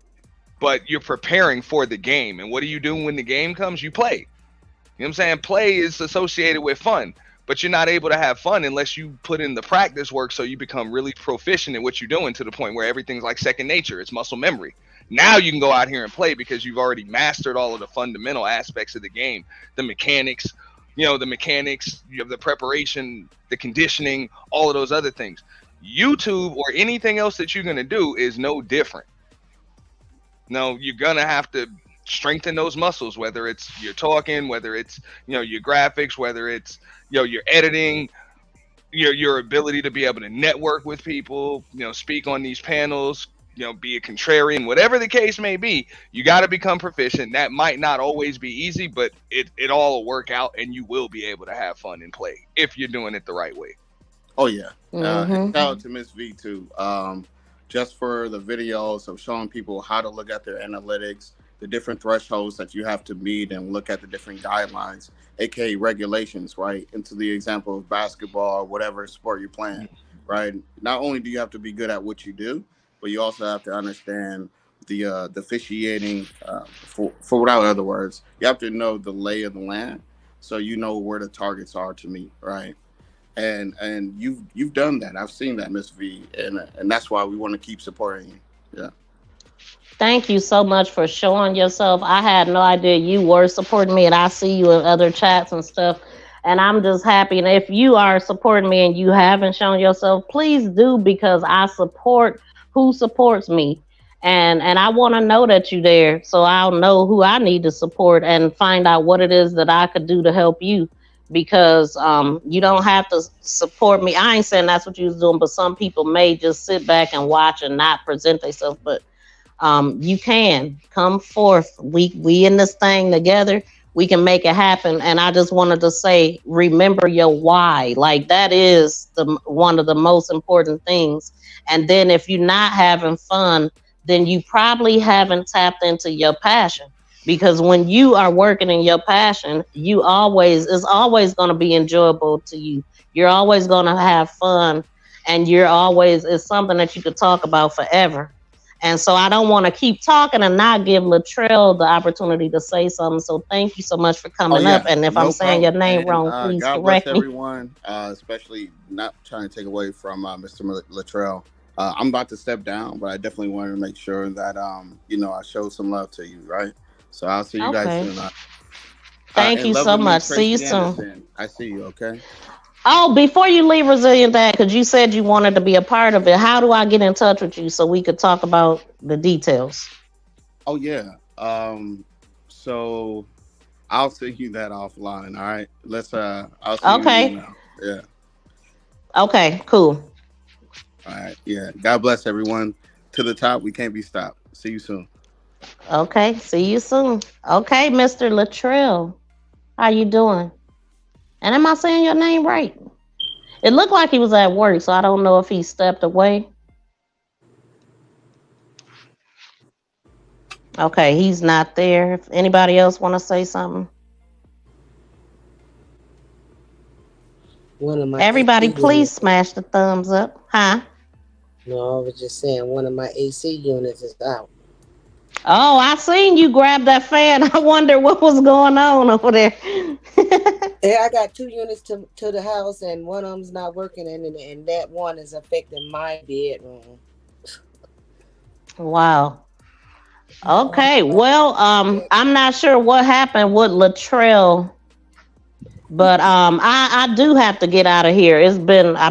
but you're preparing for the game, and what do you do when the game comes? You play. You know what I'm saying? Play is associated with fun, but you're not able to have fun unless you put in the practice work so you become really proficient in what you're doing to the point where everything's like second nature. It's muscle memory. Now you can go out here and play because you've already mastered all of the fundamental aspects of the game, the mechanics, you have the preparation, the conditioning, all of those other things. YouTube or anything else that you're going to do is no different. No, you're gonna have to strengthen those muscles, whether it's your talking, whether it's your graphics, whether it's your editing, your ability to be able to network with people, speak on these panels, be a contrarian, whatever the case may be. You got to become proficient. That might not always be easy, but it all will work out, and you will be able to have fun and play if you're doing it the right way. Oh yeah. And mm-hmm. shout out to Miss V too. Just for the videos of showing people how to look at their analytics, the different thresholds that you have to meet, and look at the different guidelines, aka regulations, right? Into the example of basketball or whatever sport you're playing, right? Not only do you have to be good at what you do, but you also have to understand the officiating. For without other words, you have to know the lay of the land, so you know where the targets are to meet, right? And you've done that. I've seen that, Miss V, and that's why we want to keep supporting you. Yeah. Thank you so much for showing yourself. I had no idea you were supporting me, and I see you in other chats and stuff. And I'm just happy. And if you are supporting me and you haven't shown yourself, please do, because I support who supports me. And I want to know that you're there, so I'll know who I need to support and find out what it is that I could do to help you. Because you don't have to support me. I ain't saying that's what you was doing, but some people may just sit back and watch and not present themselves. But you can come forth. We in this thing together. We can make it happen. And I just wanted to say, remember your why. Like, that is one of the most important things. And then if you're not having fun, then you probably haven't tapped into your passion. Because when you are working in your passion, it's always going to be enjoyable to you. You're always going to have fun, and it's something that you could talk about forever. And so I don't want to keep talking and not give Latrell the opportunity to say something. So thank you so much for coming up. And if I'm saying your name wrong, please God correct bless me. everyone, especially not trying to take away from Mr. Latrell. I'm about to step down, but I definitely wanted to make sure that I showed some love to you, right? So I'll see you guys soon. Thank you so much. See you soon. I see you. Okay. Oh, before you leave Resilient Dad, because you said you wanted to be a part of it, how do I get in touch with you so we could talk about the details? Oh yeah. So I'll send you that offline. All right. I'll send you an email. Yeah. Okay. Cool. All right. Yeah. God bless everyone. To the top. We can't be stopped. See you soon. Okay. See you soon. Okay, Mr. Latrell, how you doing? And am I saying your name right? It looked like he was at work, so I don't know if he stepped away. Okay, he's not there. If anybody else want to say something? Everybody, please smash the thumbs up. Huh? No, I was just saying one of my AC units is out. Oh, I seen you grab that fan. I wonder what was going on over there. Yeah, I got 2 units to the house, and one of them's not working, and that one is affecting my bedroom. Wow. Okay. Well, I'm not sure what happened with Latrell, but I do have to get out of here. I've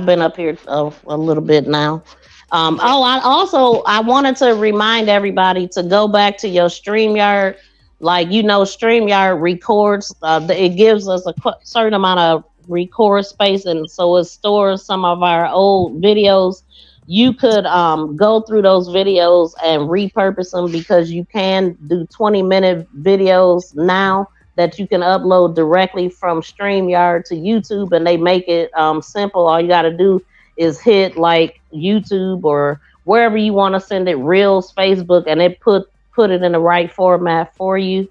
been up here a little bit now. I wanted to remind everybody to go back to your StreamYard. Like, StreamYard records, it gives us a certain amount of record space, and so it stores some of our old videos. You could go through those videos and repurpose them, because you can do 20-minute videos now that you can upload directly from StreamYard to YouTube, and they make it simple. All you got to do is hit like YouTube or wherever you want to send it, Reels, Facebook, and it put it in the right format for you,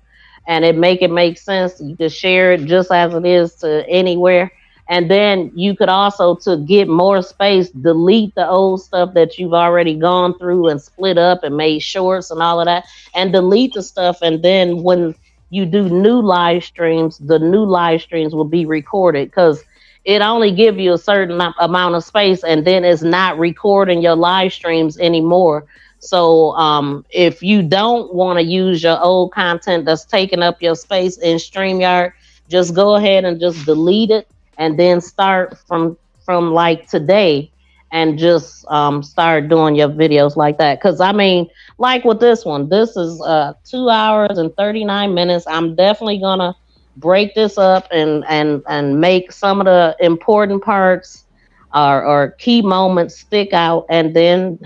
and it make sense. You can share it just as it is to anywhere. And then you could also, to get more space, delete the old stuff that you've already gone through and split up and made shorts and all of that, and delete the stuff. And then when you do new live streams, the new live streams will be recorded, because it only give you a certain amount of space, and then it's not recording your live streams anymore. So if you don't want to use your old content that's taking up your space in StreamYard, just go ahead and just delete it, and then start from like today, and just start doing your videos like that. Because I mean, like with this one, this is 2 hours and 39 minutes. I'm definitely gonna break this up and make some of the important parts or key moments stick out, and then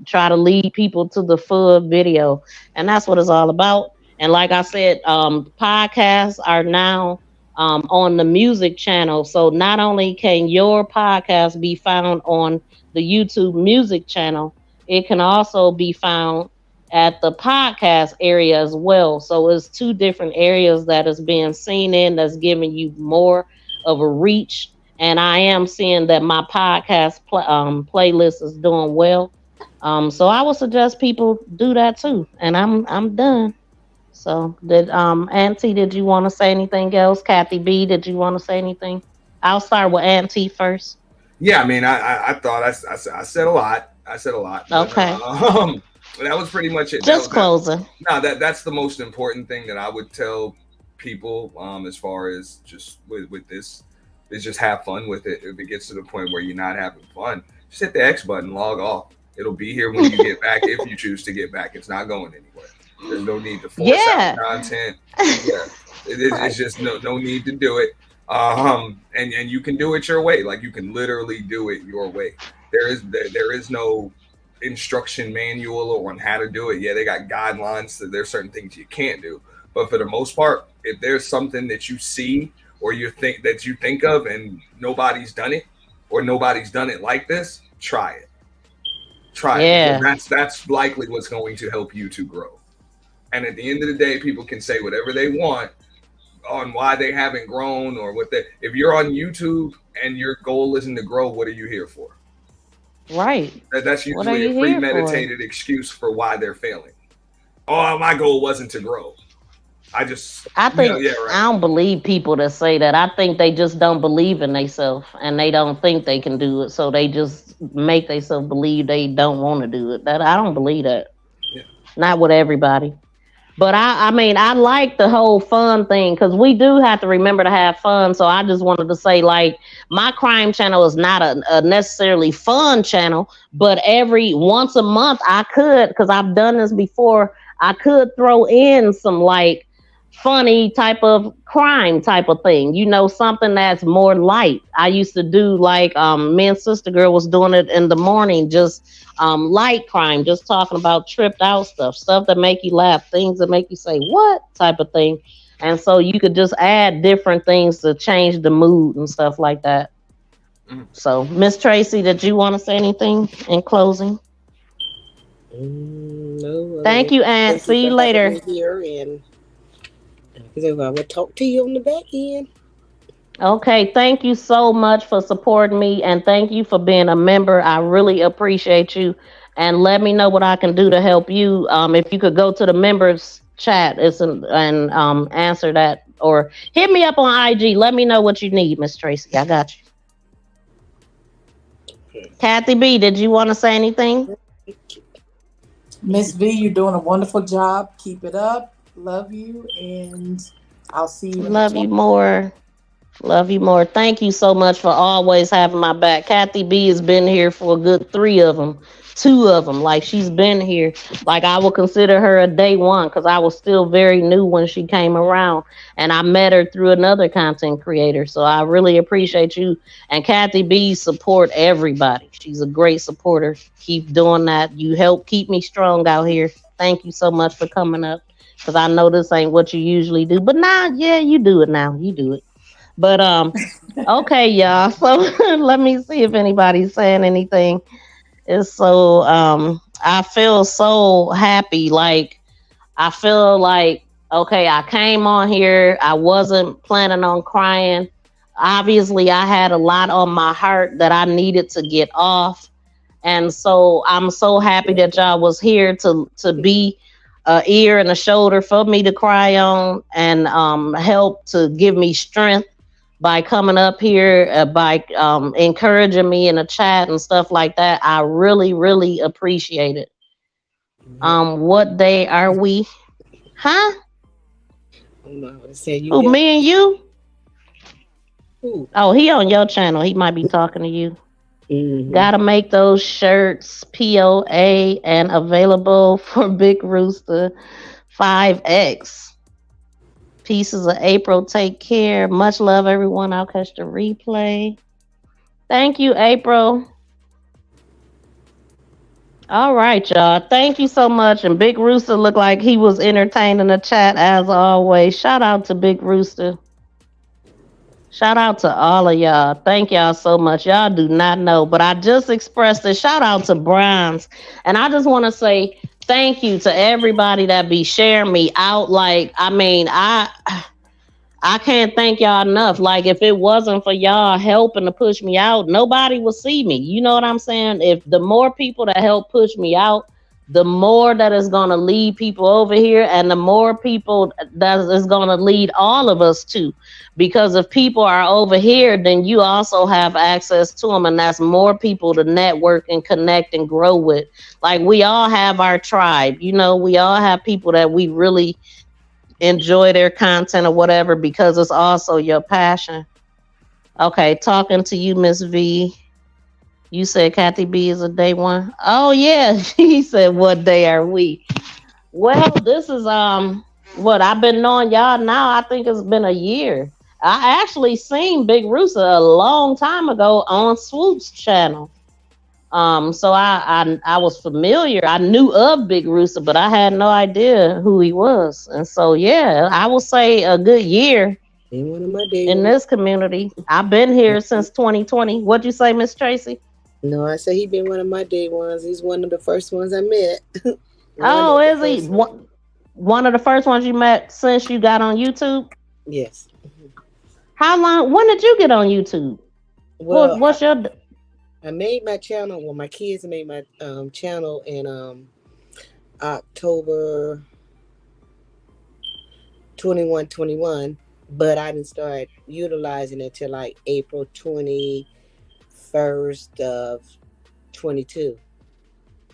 try to lead people to the full video. And that's what it's all about. And like I said, podcasts are now on the music channel. So not only can your podcast be found on the YouTube music channel, it can also be found at the podcast area as well. So it's 2 different areas that is being seen in, that's giving you more of a reach. And I am seeing that my podcast playlist is doing well. So I would suggest people do that too. And I'm done. So did Auntie, did you want to say anything else? Kathy B, did you want to say anything? I'll start with Auntie first. Yeah, I mean, I thought I said a lot. I said a lot. But, Okay. that was pretty much it. Just closing. No, that's the most important thing that I would tell people. As far as just with this, is just have fun with it. If it gets to the point where you're not having fun, just hit the X button, log off. It'll be here when you get back. If you choose to get back, it's not going anywhere. There's no need to force out content. Yeah, it's just no need to do it. And you can do it your way. Like you can literally do it your way. There is no instruction manual on how to do it. Yeah, they got guidelines. So there's certain things you can't do. But for the most part, if there's something that you see or you think of and nobody's done it or nobody's done it like this, try it. Try it. That's likely what's going to help you to grow. And at the end of the day, people can say whatever they want on why they haven't grown or what they. If you're on YouTube and your goal isn't to grow, what are you here for? Right. That's usually a premeditated excuse for why they're failing. Oh, my goal wasn't to grow. I think I don't believe people that say that. I think they just don't believe in themselves and they don't think they can do it. So they just make themselves believe they don't want to do it. That I don't believe that. Yeah. Not with everybody. But I mean, I like the whole fun thing because we do have to remember to have fun. So I just wanted to say, like, my crime channel is not a necessarily fun channel, but every once a month I could, because I've done this before, I could throw in some like funny type of crime type of thing, you know, something that's more light. I used to do like me and Sister Girl was doing it in the morning, just light crime, just talking about tripped out stuff that make you laugh, things that make you say what type of thing. And so you could just add different things to change the mood and stuff like that. So Miss Tracy, did you want to say anything in closing? No. Thank you, Aunt. See you later. Here and I will talk to you on the back end. Okay, thank you so much for supporting me, and thank you for being a member. I really appreciate you, and let me know what I can do to help you. If you could go to the members chat and answer that, or hit me up on IG. Let me know what you need, Miss Tracy. I got you. Okay. Kathy B, did you want to say anything? Miss V, you're doing a wonderful job. Keep it up. Love you, and I'll see you. Love you more. Love you more. Thank you so much for always having my back. Kathy B has been here for a good 2 of them. Like, she's been here. Like, I will consider her a day one because I was still very new when she came around, and I met her through another content creator. So I really appreciate you. And Kathy B support everybody. She's a great supporter. Keep doing that. You help keep me strong out here. Thank you so much for coming up. Because I know this ain't what you usually do. But you do it now. You do it. But, okay, y'all. So let me see if anybody's saying anything. It's so, I feel so happy. Like, I feel like, okay, I came on here. I wasn't planning on crying. Obviously, I had a lot on my heart that I needed to get off. And so I'm so happy that y'all was here to be an ear and a shoulder for me to cry on, and help to give me strength by coming up here, by encouraging me in the chat and stuff like that. I really, really appreciate it. What day are we? Huh? Oh, me and you? Ooh. Oh, he on your channel. He might be talking to you. Mm-hmm. Gotta make those shirts POA and available for Big Rooster 5X. Pieces of April. Take care. Much love, everyone. I'll catch the replay. Thank you, April. All right, y'all. Thank you so much. And Big Rooster looked like he was entertaining the chat as always. Shout out to Big Rooster. Shout out to all of y'all. Thank y'all so much. Y'all do not know, but I just expressed a shout out to Bronze. And I just want to say thank you to everybody that be sharing me out. Like, I mean, I I can't thank y'all enough. Like, if it wasn't for y'all helping to push me out, nobody would see me. You know what I'm saying? If the more people that help push me out, the more that is going to lead people over here, and the more people that is going to lead all of us to. Because if people are over here, then you also have access to them, and that's more people to network and connect and grow with. Like, we all have our tribe. You know, we all have people that we really enjoy their content or whatever, because it's also your passion. Okay, talking to you, Miss V. You said Kathy B is a day one. Oh yeah, he said, what day are we? Well, this is what I've been knowing y'all now. I think it's been a year. I actually seen Big Rooster a long time ago on Swoop's channel. So I was familiar. I knew of Big Rooster, but I had no idea who he was. And so yeah, I will say a good year in this community. I've been here since 2020. What'd you say, Miss Tracy? No, I say he been one of my day ones. He's one of the first ones I met. Oh, is he one of the first ones you met since you got on YouTube? Yes. How long? When did you get on YouTube? Well, what's your? I made my channel. Well, my kids made my channel in October 21, but I didn't start utilizing it till like April 21st of 22.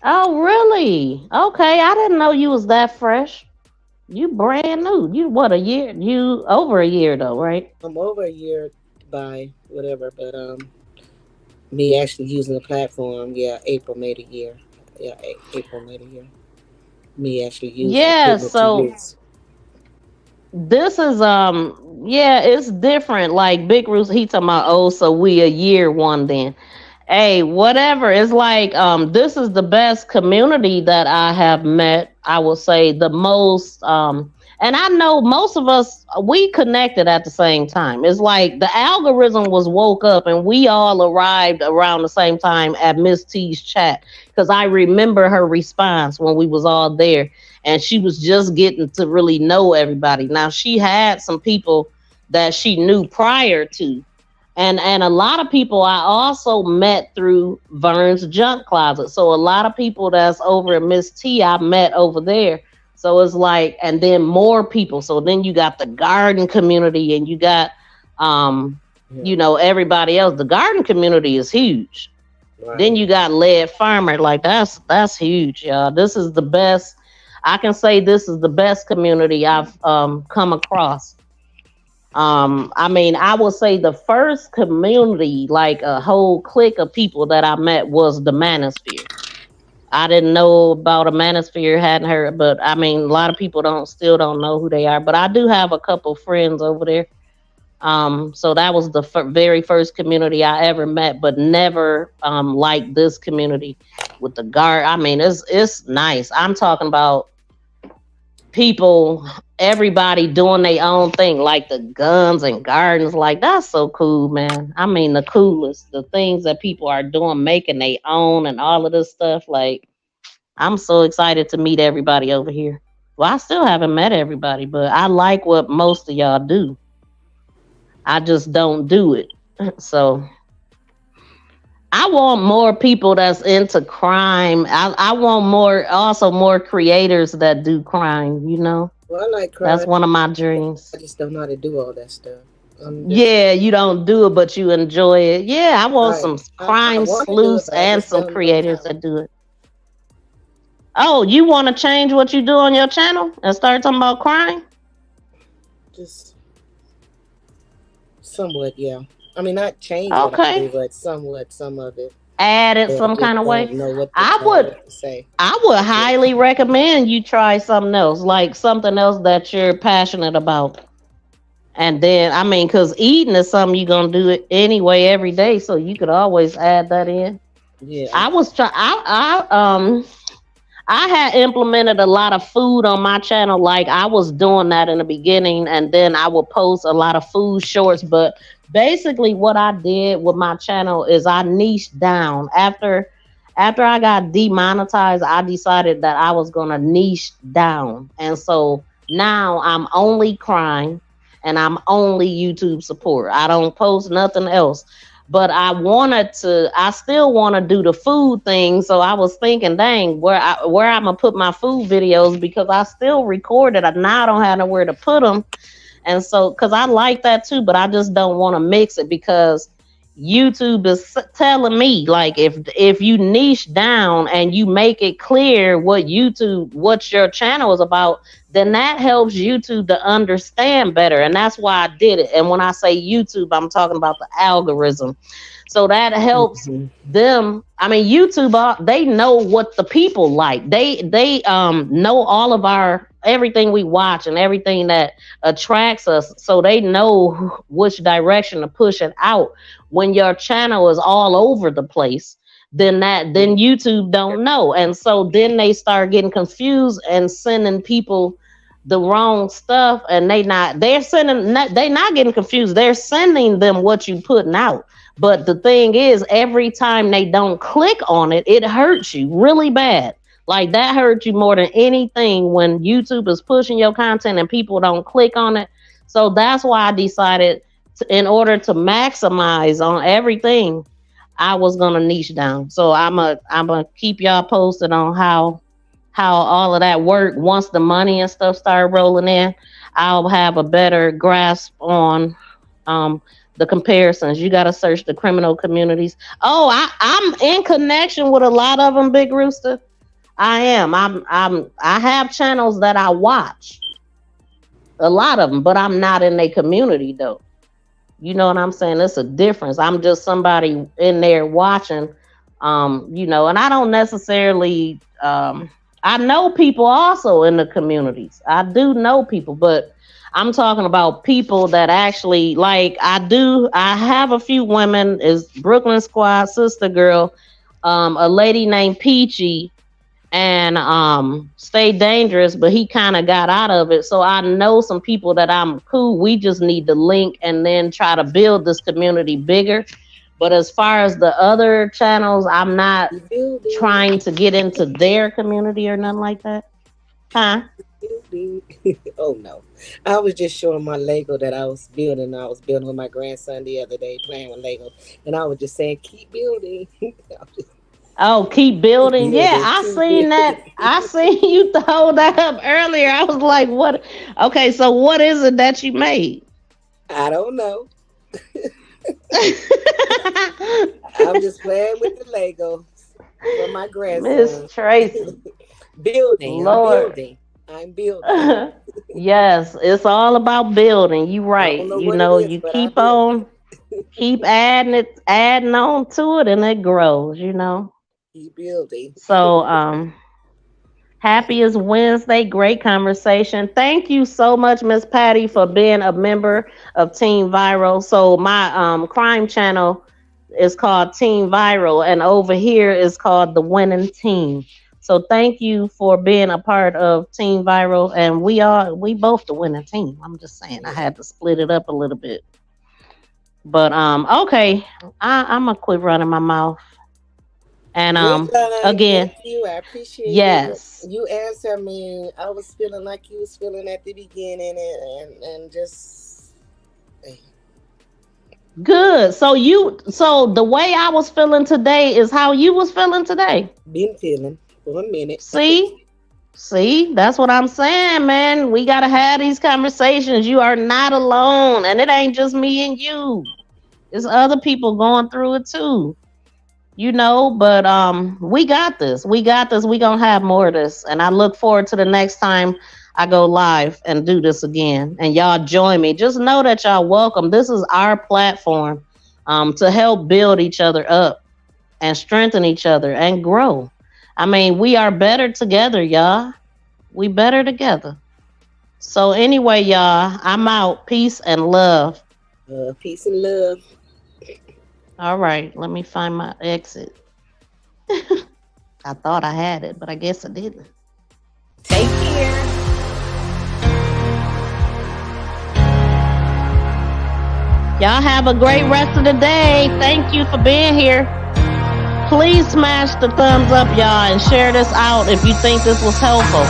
Oh, really? Okay, I didn't know you was that fresh. You brand new. You what, a year? You over a year though, right? I'm over a year by whatever, but me actually using the platform, yeah, April made a year. Yeah, April made a year. Me actually using it. Yeah, so this is yeah, it's different. Like Big Rooster, he talking about, oh, so we a year one then. Hey, whatever. It's like this is the best community that I have met. I will say the most and I know most of us, we connected at the same time. It's like the algorithm was woke up and we all arrived around the same time at Miss T's chat, because I remember her response when we was all there, and she was just getting to really know everybody. Now, she had some people that she knew prior to, and a lot of people I also met through Vern's Junk Closet. So a lot of people that's over at Miss T I met over there. So it's like, and then more people. So then you got the garden community, and you got, you know, everybody else. The garden community is huge. Right. Then you got Lead Farmer. Like that's huge, y'all. This is the best. I can say this is the best community I've come across. I mean, I will say the first community, like a whole clique of people that I met, was the Manosphere. I didn't know about a Manosphere, hadn't heard, but I mean, a lot of people still don't know who they are, but I do have a couple friends over there. So that was the very first community I ever met, but never like this community with the guard. I mean, it's nice. I'm talking about people, everybody doing their own thing, like the guns and gardens. Like, that's so cool, man. I mean, the coolest, the things that people are doing, making their own and all of this stuff. Like, I'm so excited to meet everybody over here. Well, I still haven't met everybody, but I like what most of y'all do. I just don't do it. So I want more people that's into crime. I want more creators that do crime, you know? Well, I like crime. That's one of my dreams. I just don't know how to do all that stuff. Yeah, you don't do it, but you enjoy it. Yeah, I want some crime sleuths and some creators that do it. Oh, you want to change what you do on your channel and start talking about crime? Just somewhat, yeah. I mean, not change what I do, but somewhat, some of it. Add it some kind of way. I would highly recommend you try something else, like something else that you're passionate about. And then, I mean, because eating is something you're going to do it anyway every day, so you could always add that in. Yeah. I had implemented a lot of food on my channel. Like, I was doing that in the beginning, and then I would post a lot of food shorts. But basically what I did with my channel is I niched down. After I got demonetized, I decided that I was going to niche down. And so now I'm only crime. and I'm only YouTube support. I don't post nothing else. But I still want to do the food thing. So I was thinking, dang, where I'm gonna put my food videos, because I still record it. Now I don't have nowhere to put them. And so, because I like that too, but I just don't want to mix it, because YouTube is telling me, like, if you niche down and you make it clear what your channel is about, then that helps YouTube to understand better. And that's why I did it. And when I say YouTube, I'm talking about the algorithm. So that helps them. I mean, YouTube, they know what the people like. They know all of everything we watch and everything that attracts us. So they know which direction to push it out. When your channel is all over the place, then YouTube don't know. And so then they start getting confused and sending people the wrong stuff, and they're not getting confused. They're sending them what you putting out. But the thing is, every time they don't click on it, it hurts you really bad. Like, that hurts you more than anything when YouTube is pushing your content and people don't click on it. So that's why I decided, in order to maximize on everything, I was gonna niche down. So I'm gonna keep y'all posted on how all of that work. Once the money and stuff start rolling in, I'll have a better grasp on the comparisons. You got to search the criminal communities. Oh, I'm in connection with a lot of them, Big Rooster. I am. I have channels that I watch, a lot of them, but I'm not in their community though. You know what I'm saying? It's a difference. I'm just somebody in there watching, and I don't necessarily, I know people also in the communities. I do know people, but I'm talking about people that actually, like, I have a few women, is Brooklyn Squad, Sister Girl, a lady named Peachy, and Stay Dangerous, but he kind of got out of it. So I know some people that I'm cool. We just need to link and then try to build this community bigger. But as far as the other channels, I'm not trying to get into their community or nothing like that. Huh? Oh no, I was just showing my Lego that I was building. I was building with my grandson the other day, playing with Lego, and I was just saying, keep building. Oh, keep building. Yeah, I seen that. I seen you throw that up earlier. I was like, what? Okay, so what is it that you made? I don't know. I'm just playing with the Legos for my grandson. Miss Tracy. Building. Lord. I'm building. Yes, it's all about building. You right. You keep adding on to it, and it grows, Keep building. So happy is Wednesday. Great conversation. Thank you so much, Miss Patty, for being a member of Team Viral. So my crime channel is called Team Viral, and over here is called The Winning Team. So thank you for being a part of Team Viral, and we both the winning team. I'm just saying, I had to split it up a little bit. But okay, I'm gonna quit running my mouth. And again, thank you. I appreciate yes. You answered me. I was feeling like you was feeling at the beginning, and just good. So the way I was feeling today is how you was feeling today. Been feeling. For a minute. See, that's what I'm saying, man. We gotta have these conversations. You are not alone, and it ain't just me and you. There's other people going through it too, But we got this. We gonna have more of this, and I look forward to the next time I go live and do this again. And y'all join me. Just know that y'all welcome. This is our platform to help build each other up and strengthen each other and grow. I mean, we are better together, y'all. We better together. So anyway, y'all, I'm out. Peace and love. Peace and love. All right, let me find my exit. I thought I had it, but I guess I didn't. Take care. Y'all have a great rest of the day. Thank you for being here. Please smash the thumbs up, y'all, and share this out if you think this was helpful.